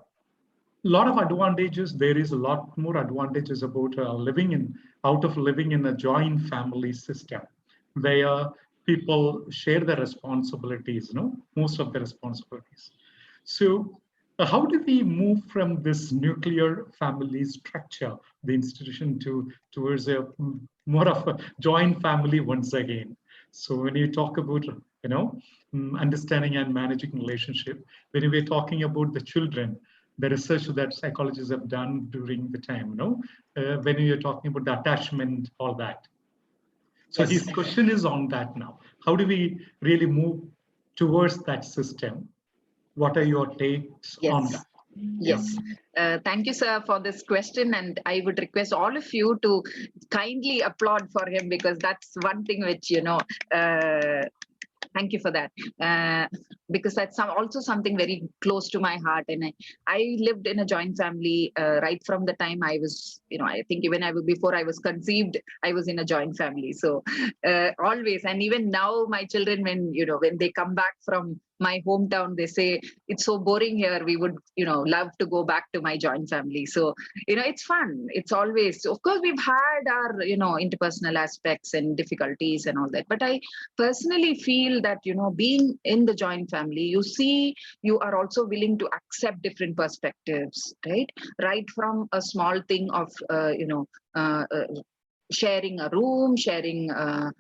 lot of advantages. There is a lot more advantages about living in a joint family system, where people share the responsibilities. Most of the responsibilities. So, how do we move from this nuclear family structure, the institution, towards a more of a joint family once again? So, when you talk about understanding and managing relationship, when we're talking about the children, the research that psychologists have done during the time, when you're talking about the attachment, all that. So Yes. his question is on that now. How do we really move towards that system? What are your takes on that? Yes. Thank you, sir, for this question. And I would request all of you to kindly applaud for him, because that's one thing which, thank you for that. Because that's also something very close to my heart. And I lived in a joint family right from the time I was, I think even before I was conceived, I was in a joint family. So always, and even now my children, when they come back from my hometown, they say, it's so boring here. We would, love to go back to my joint family. So, it's fun. It's always, of course, we've had our, interpersonal aspects and difficulties and all that. But I personally feel that, being in the joint family, you are also willing to accept different perspectives, right? Right from a small thing of, sharing a room, sharing a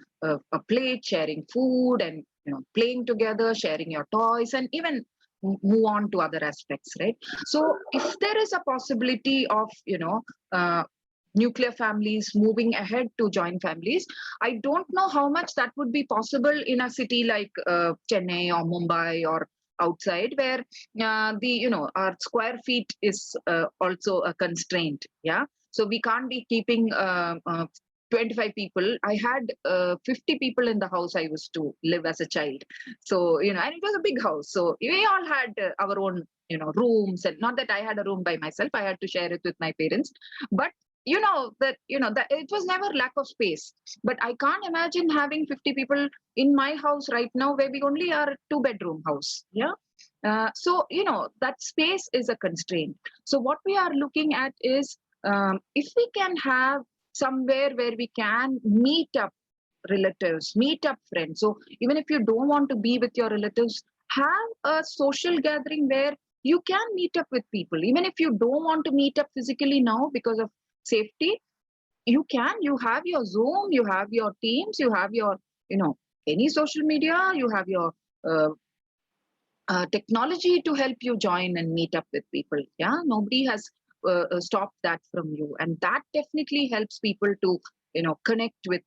plate, sharing food, and playing together, sharing your toys, and even move on to other aspects, right? So if there is a possibility of nuclear families moving ahead to joint families, I don't know how much that would be possible in a city like Chennai or Mumbai or outside, where our square feet is also a constraint. Yeah, so we can't be keeping 25 people. I had 50 people in the house I used to live as a child. So, and it was a big house. So we all had our own, rooms, and not that I had a room by myself. I had to share it with my parents. But that it was never lack of space. But I can't imagine having 50 people in my house right now, where we only are a 2-bedroom house. Yeah. So that space is a constraint. So what we are looking at is, if we can have somewhere where we can meet up relatives, meet up friends. So even if you don't want to be with your relatives, have a social gathering where you can meet up with people. Even if you don't want to meet up physically now because of safety, you have your Zoom, you have your Teams, you have your, any social media, you have your technology to help you join and meet up with people. Yeah, nobody has stopped that from you, and that definitely helps people to connect with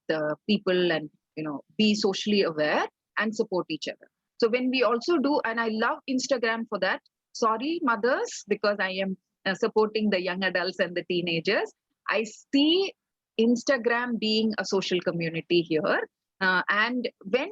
people and be socially aware and support each other. So when we also do, and I love Instagram for that. Sorry, mothers, because I am supporting the young adults and the teenagers. I see Instagram being a social community here, and when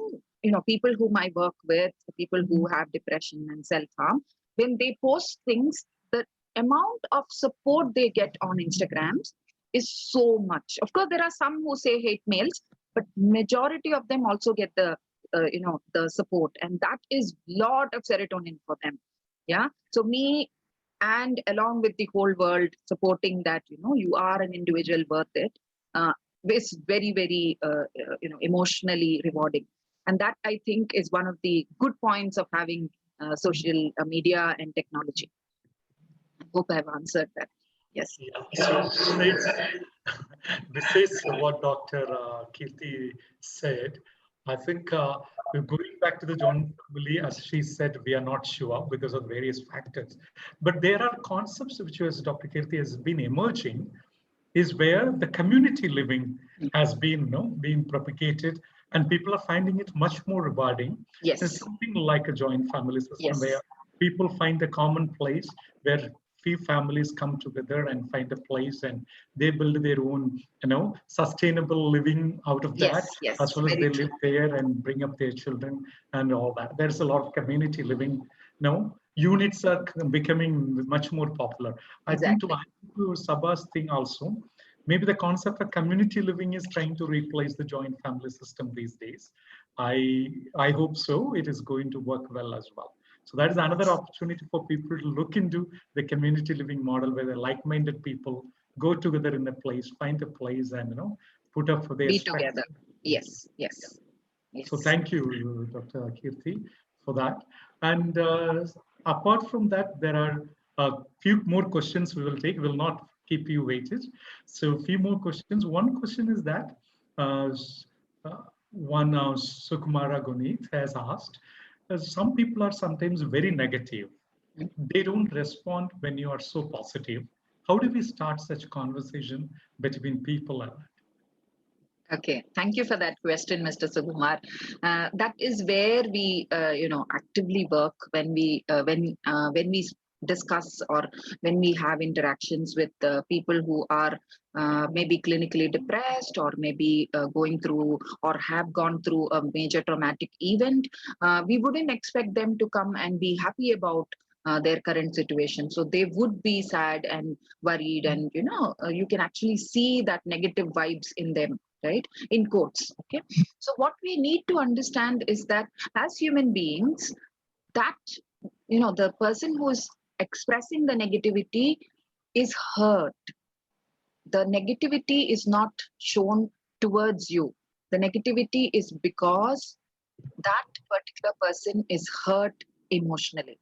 people whom I work with, people who have depression and self-harm, when they post things, the amount of support they get on Instagrams is so much. Of course, there are some who say hate mails, but majority of them also get the the support, and that is lot of serotonin for them. Yeah. So me, and along with the whole world supporting that, you are an individual worth it, is very, very, emotionally rewarding. And that, I think, is one of the good points of having social media and technology. I hope I have answered that. Yes. Yeah. So besides what Dr. Kirti said, I think we're going back to the joint family. As she said, we are not sure because of various factors. But there are concepts which, as Dr. Kirti has been emerging, is where the community living has been, being propagated, and people are finding it much more rewarding. Yes. There's something like a joint family system, Yes. where people find a common place where few families come together and find a place, and they build their own, sustainable living out of that, Yes, as well as very they true. live there and bring up their children and all that. There's a lot of community living. Units are becoming much more popular. I think to Exactly. add to Sabha's thing also, maybe the concept of community living is trying to replace the joint family system these days. I hope so. It is going to work well as well. So that is another opportunity for people to look into the community living model, where the like-minded people go together in a place, find a place, and put up for their Be structure. together. Yes, yes, yes. So thank you, Dr. Kirti, for that. And apart from that, there are a few more questions we will take. We will not keep you waited. So a few more questions. One question is that one Sukumara Gunit has asked, some people are sometimes very negative. They don't respond when you are so positive. How do we start such conversation between people? Okay, thank you for that question, Mr. Sukumar. That is where we, actively work when we discuss, or when we have interactions with people who are maybe clinically depressed, or maybe going through or have gone through a major traumatic event. We wouldn't expect them to come and be happy about their current situation. So they would be sad and worried, and you can actually see that negative vibes in them, right? In quotes. Okay. So what we need to understand is that as human beings, that the person who is expressing the negativity is hurt. The negativity is not shown towards you. The negativity is because that particular person is hurt emotionally,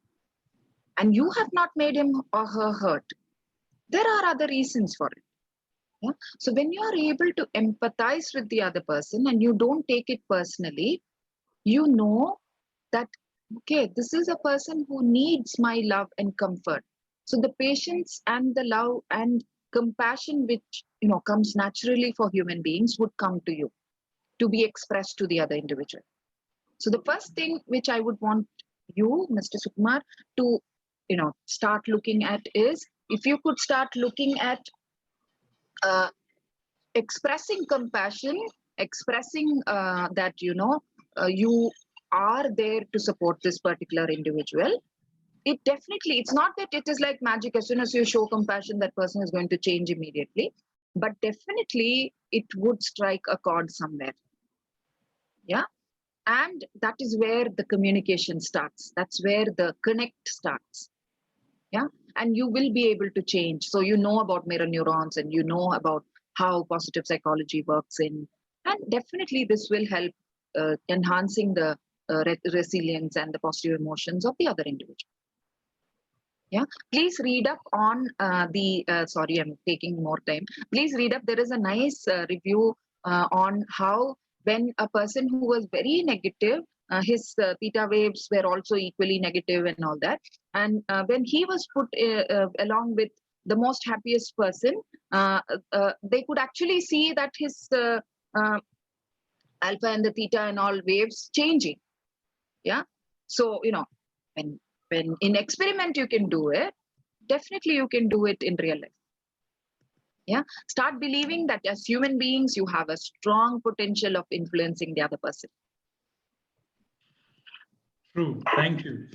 and you have not made him or her hurt. There are other reasons for it. Yeah? So when you are able to empathize with the other person and you don't take it personally, you know that, okay, this is a person who needs my love and comfort. So the patience and the love and compassion, which comes naturally for human beings, would come to you to be expressed to the other individual. So the first thing which I would want you, Mr. Sukumar, to start looking at is, if you could start looking at expressing compassion, expressing that you are there to support this particular individual. It's not that it is like magic. As soon as you show compassion, that person is going to change immediately, but definitely it would strike a chord somewhere. Yeah. And that is where the communication starts. That's where the connect starts. Yeah. And you will be able to change. So you know about mirror neurons, and you know about how positive psychology works in. And definitely this will help enhancing the resilience and the positive emotions of the other individual. Yeah. Please read up on sorry, I'm taking more time. Please read up. There is a nice review on how, when a person who was very negative, his theta waves were also equally negative and all that. And when he was put along with the most happiest person, they could actually see that his alpha and the theta and all waves changing. Yeah. So, when in experiment you can do it, definitely you can do it in real life. Yeah. Start believing that as human beings, you have a strong potential of influencing the other person. True. Thank you.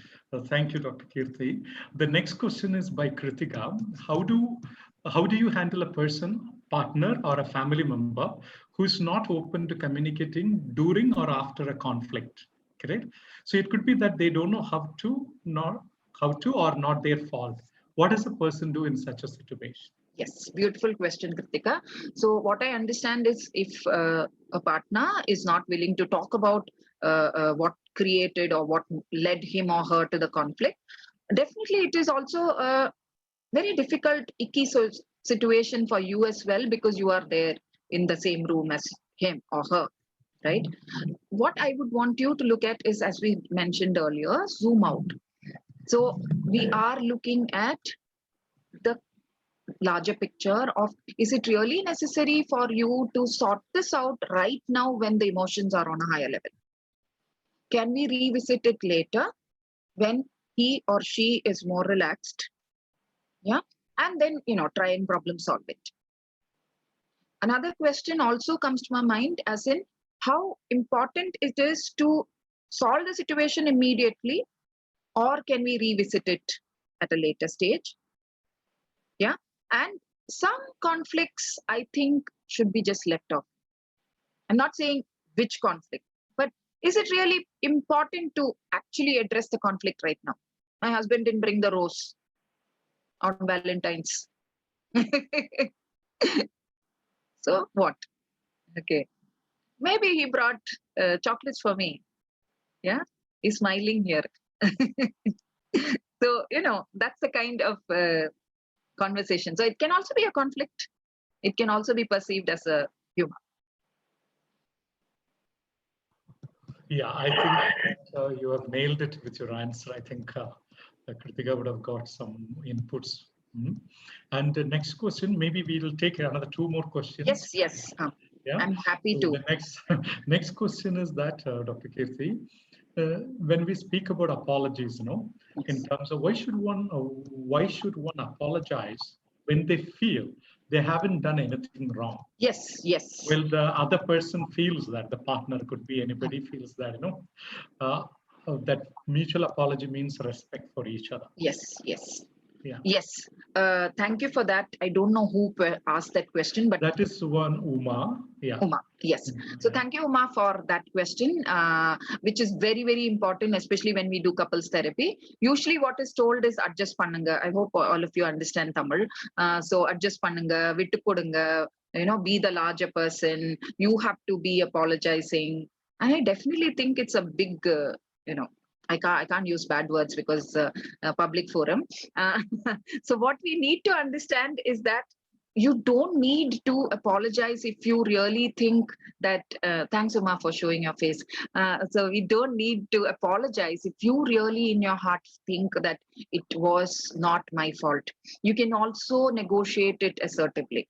Thank you, Dr. Kirti. The next question is by Kritika. How do you handle a person, partner, or a family member who is not open to communicating during or after a conflict? Correct. So it could be that they don't know how to, or not their fault. what does a person do in such a situation? Yes, beautiful question, Kritika. So what I understand is if a partner is not willing to talk about what created or what led him or her to the conflict, definitely it is also a very difficult, icky situation for you as well, because you are there in the same room as him or her, right? What I would want you to look at is, as we mentioned earlier, zoom out. So we are looking at the larger picture of, is it really necessary for you to sort this out right now when the emotions are on a higher level? Can we revisit it later when he or she is more relaxed? Yeah. And then, try and problem solve it. Another question also comes to my mind, as in how important it is to solve the situation immediately, or can we revisit it at a later stage? Yeah. And some conflicts, I think, should be just left off. I'm not saying which conflict, but is it really important to actually address the conflict right now? My husband didn't bring the rose on Valentine's. So what? Okay. Maybe he brought chocolates for me. Yeah. He's smiling here. So, that's the kind of conversation. So it can also be a conflict. It can also be perceived as a humor. Yeah, I think you have nailed it with your answer. I think Kritika would have got some inputs. And the next question, maybe we will take another 2 more questions. Yes. Yeah. I'm happy so to. The next question is that, Dr. Kirti, when we speak about apologies, in terms of why should one apologize when they feel they haven't done anything wrong? Yes. Well, the other person feels that, the partner could be anybody, feels that, that mutual apology means respect for each other. Yes. Yeah. Yes. Thank you for that. I don't know who asked that question, but that is one Uma. Yeah. Uma. Yes. So thank you, Uma, for that question, which is very, very important, especially when we do couples therapy. Usually what is told is adjust pannunga. I hope all of you understand Tamil. So adjust pannunga, vittu kodunga, be the larger person. You have to be apologizing. And I definitely think it's a big, I can't use bad words because public forum. So what we need to understand is that you don't need to apologize if you really think that, thanks Uma for showing your face. So we don't need to apologize if you really in your heart think that it was not my fault. You can also negotiate it assertively.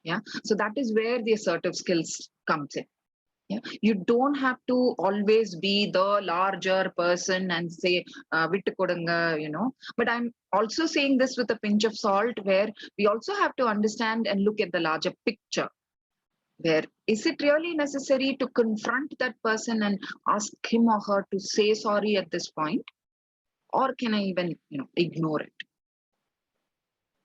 Yeah. So that is where the assertive skills comes in. Yeah, you don't have to always be the larger person and say vittu kodunga, but I'm also saying this with a pinch of salt, where we also have to understand and look at the larger picture, where is it really necessary to confront that person and ask him or her to say sorry at this point, or can I even ignore it?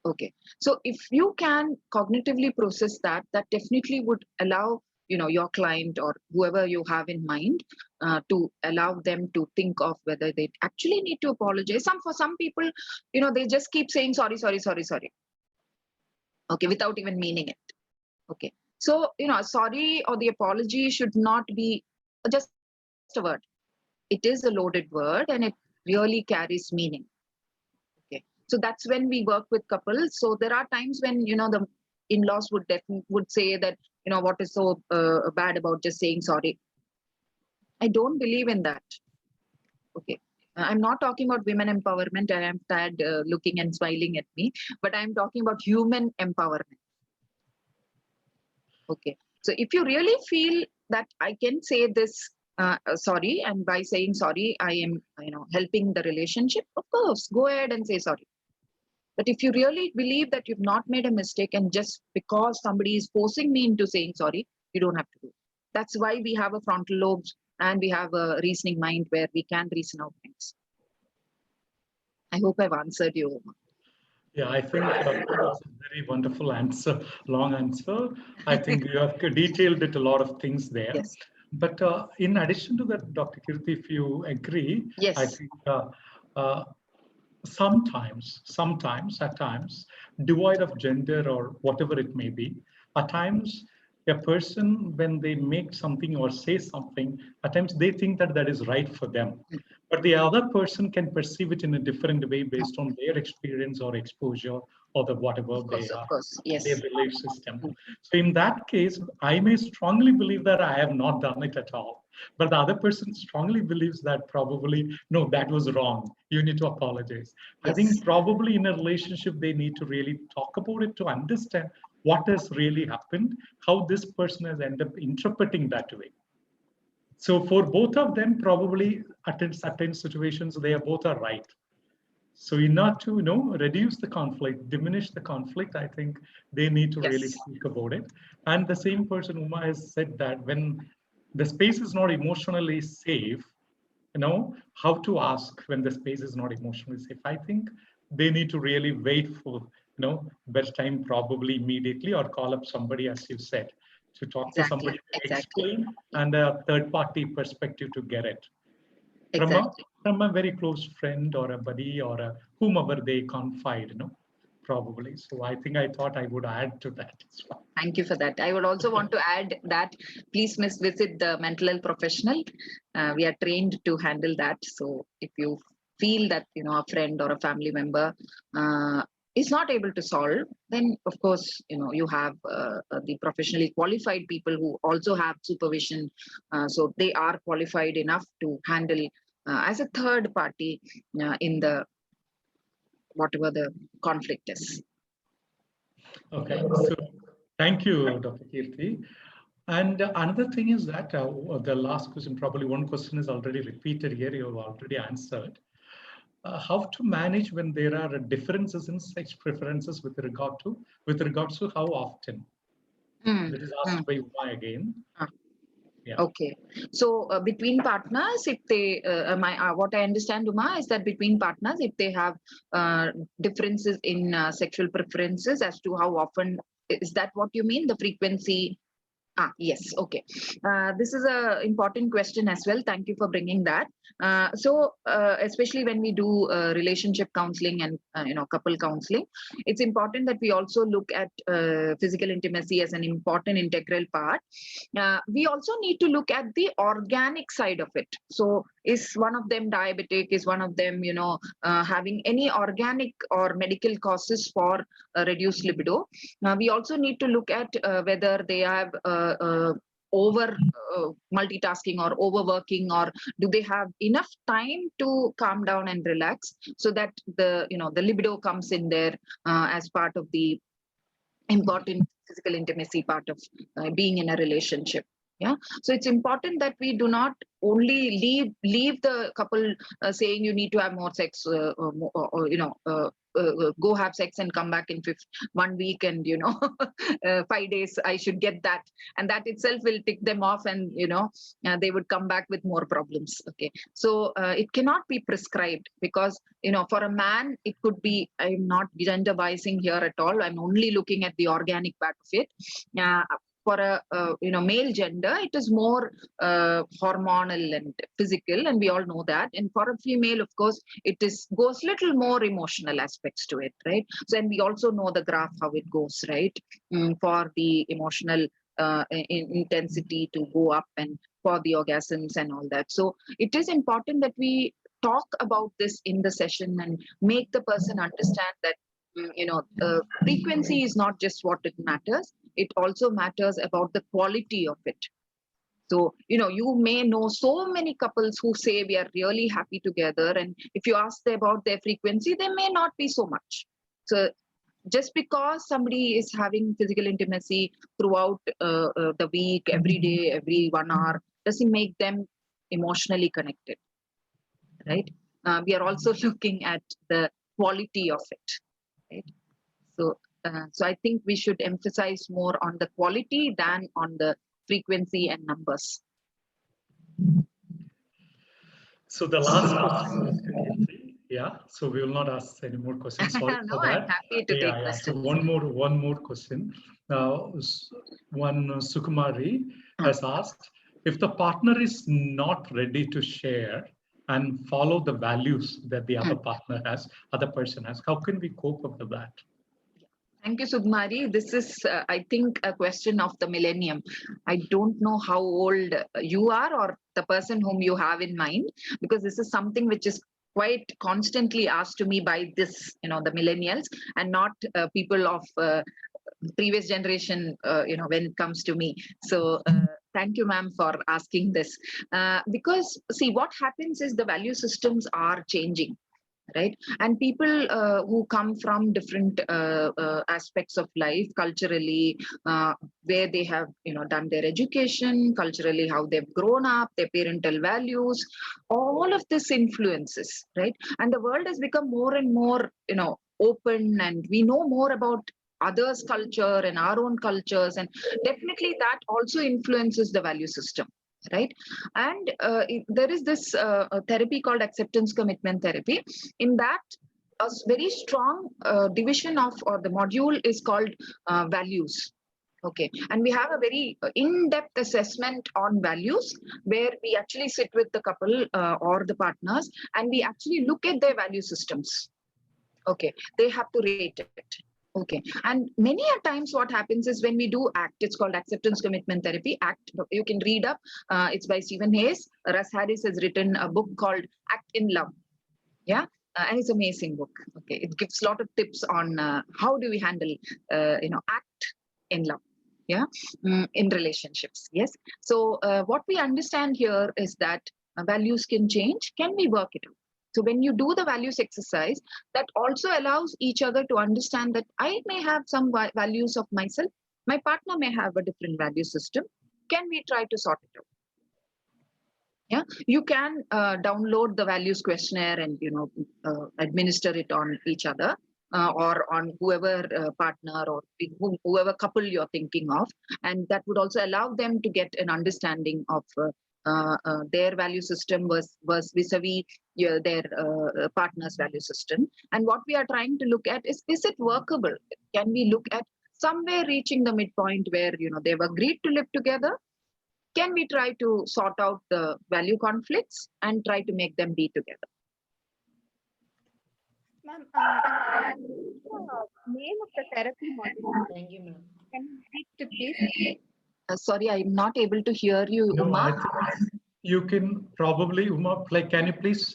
Okay, so if you can cognitively process that definitely would allow your client or whoever you have in mind to allow them to think of whether they actually need to apologize. For some people, they just keep saying sorry. Okay, without even meaning it. Okay, so sorry or the apology should not be just a word. It is a loaded word and it really carries meaning. Okay, so that's when we work with couples. So there are times when the in-laws would say that what is so bad about just saying sorry. I don't believe in that. Okay, I'm not talking about women empowerment. I am tired looking and smiling at me, but I'm talking about human empowerment. Okay, so if you really feel that I can say this sorry, and by saying sorry I am helping the relationship, of course go ahead and say sorry. But if you really believe that you've not made a mistake and just because somebody is forcing me into saying sorry, you don't have to do it. That's why we have a frontal lobe and we have a reasoning mind where we can reason out things. I hope I've answered you. Yeah, I think that's a very wonderful answer, long answer. I think you have detailed it a lot of things there. Yes. But in addition to that, Dr. Kirti, if you agree, yes. I think sometimes, at times, devoid of gender or whatever it may be. At times, a person, when they make something or say something, at times they think that that is right for them. But the other person can perceive it in a different way based on their experience or exposure or the whatever they Of are, course, yes. their belief system. So in that case, I may strongly believe that I have not done it at all. But the other person strongly believes that probably, no, that was wrong. You need to apologize. I Yes. think probably in a relationship, they need to really talk about it to understand what has really happened, how this person has ended up interpreting that way. So for both of them, probably at certain situations, they are both are right. So in order to reduce the conflict, diminish the conflict, I think they need to really Yes. speak about it. And the same person, Uma, has said that when the space is not emotionally safe, how to ask when the space is not emotionally safe. I think they need to really wait for best time, probably immediately, or call up somebody, as you said, to talk to somebody to explain, and a third party perspective to get it from a very close friend or a buddy or a whomever they confide, probably. So I think I thought I would add to that as well. Thank you for that. I would also want to add that please visit the mental health professional. We are trained to handle that. So if you feel that a friend or a family member is not able to solve, then of course you have the professionally qualified people who also have supervision. So they are qualified enough to handle as a third party in the whatever the conflict is. Okay, so thank you, Dr. Kirti. And another thing is that the last question, probably one question is already repeated here, you have already answered. How to manage when there are differences in sex preferences with regards to how often? That is asked by Uma again. Yeah. Okay, so between partners, if they, what I understand, Uma, is that between partners, if they have differences in sexual preferences as to how often, is that what you mean? The frequency? Yes. Okay. This is an important question as well. Thank you for bringing that. Especially when we do relationship counseling and couple counseling, it's important that we also look at physical intimacy as an important integral part. We also need to look at the organic side of it. So, is one of them diabetic? Is one of them, having any organic or medical causes for reduced libido? We also need to look at whether they have over multitasking or overworking, or do they have enough time to calm down and relax, so that the libido comes in there as part of the important physical intimacy part of being in a relationship. Yeah, so it's important that we do not only leave the couple saying you need to have more sex, go have sex and come back in 1 week, and 5 days I should get that, and that itself will tick them off, and they would come back with more problems. Okay, so it cannot be prescribed, because for a man it could be, I'm not gender biasing here at all, I'm only looking at the organic part of it. For a male gender, it is more hormonal and physical, and we all know that. And for a female, of course, it goes little more emotional aspects to it, right? So, and we also know the graph how it goes, right? For the emotional intensity to go up, and for the orgasms and all that. So it is important that we talk about this in the session and make the person understand that frequency is not just what it matters, it also matters about the quality of it. So you may know so many couples who say we are really happy together, and if you ask them about their frequency, they may not be so much. So just because somebody is having physical intimacy throughout the week, every day, every 1 hour, doesn't make them emotionally connected, right? We are also looking at the quality of it. Right? So I think we should emphasize more on the quality than on the frequency and numbers. So the last question, yeah. So we will not ask any more questions. Sorry No, for that. I'm happy to take questions. So one more question. One Sukumari has asked, if the partner is not ready to share and follow the values that the other partner has, other person has? How can we cope up with that? Thank you, Sudmari. This is, I think, a question of the millennium. I don't know how old you are or the person whom you have in mind, because this is something which is quite constantly asked to me by this, the millennials, and not people of previous generation, when it comes to me. So thank you, ma'am, for asking this. Because see, what happens is the value systems are changing. Right, and people who come from different aspects of life culturally, where they have done their education, culturally how they've grown up, their parental values, all of this influences, right? And the world has become more and more open, and we know more about others' culture and our own cultures, and definitely that also influences the value system. Right, and there is this therapy called acceptance commitment therapy. In that, a very strong division of, or the module is called values. Okay, and we have a very in-depth assessment on values, where we actually sit with the couple or the partners, and we actually look at their value systems. Okay, they have to rate it. Okay, and many a times what happens is when we do ACT, it's called acceptance commitment therapy. ACT, you can read up. It's by Stephen Hayes. Russ Harris has written a book called Act in Love. Yeah, and it's an amazing book. Okay, it gives a lot of tips on how do we handle, act in love. Yeah, in relationships. Yes. So what we understand here is that values can change. Can we work it out? So when you do the values exercise, that also allows each other to understand that I may have some values of myself, my partner may have a different value system. Can we try to sort it out? Yeah, you can download the values questionnaire and administer it on each other or on whoever partner or whoever couple you're thinking of, and that would also allow them to get an understanding of their value system was vis-a-vis their partner's value system. And what we are trying to look at is it workable? Can we look at somewhere reaching the midpoint where they've agreed to live together? Can we try to sort out the value conflicts and try to make them be together? Ma'am, the name of the therapy module. Thank you, ma'am. Can you repeat it, please? Sorry, I'm not able to hear you, No, Uma. I think you can probably, Uma, can you please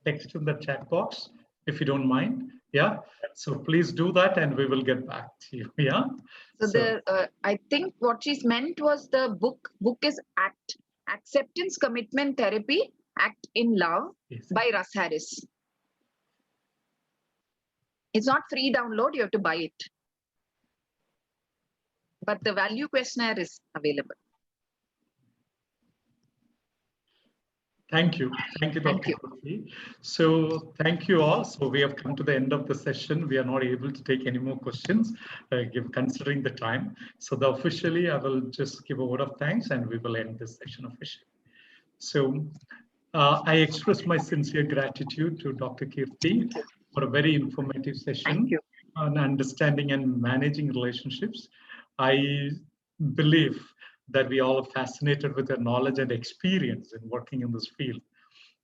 text in the chat box if you don't mind? Yeah. So please do that, and we will get back to you. Yeah. So I think what she's meant was the book. Book is ACT, Acceptance Commitment Therapy, Act in Love, yes, by Russ Harris. It's not free download; you have to buy it. But the value questionnaire is available. Thank you. Thank you, Dr. Kurti. So thank you all. So we have come to the end of the session. We are not able to take any more questions, considering the time. So officially, I will just give a word of thanks and we will end this session officially. So I express my sincere gratitude to Dr. Kirti for a very informative session on understanding and managing relationships. I believe that we all are fascinated with her knowledge and experience in working in this field.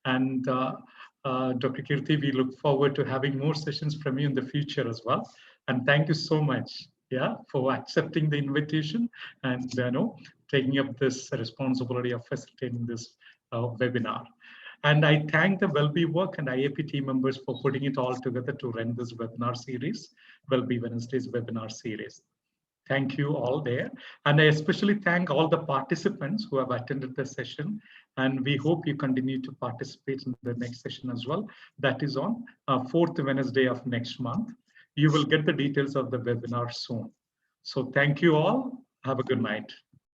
And Dr. Kirti, we look forward to having more sessions from you in the future as well. And thank you so much, for accepting the invitation and taking up this responsibility of facilitating this webinar. And I thank the WellBe Work and IAP team members for putting it all together to run this webinar series, WellBe Wednesdays webinar series. Thank you all there. And I especially thank all the participants who have attended the session. And we hope you continue to participate in the next session as well. That is on 4th Wednesday of next month. You will get the details of the webinar soon. So thank you all. Have a good night.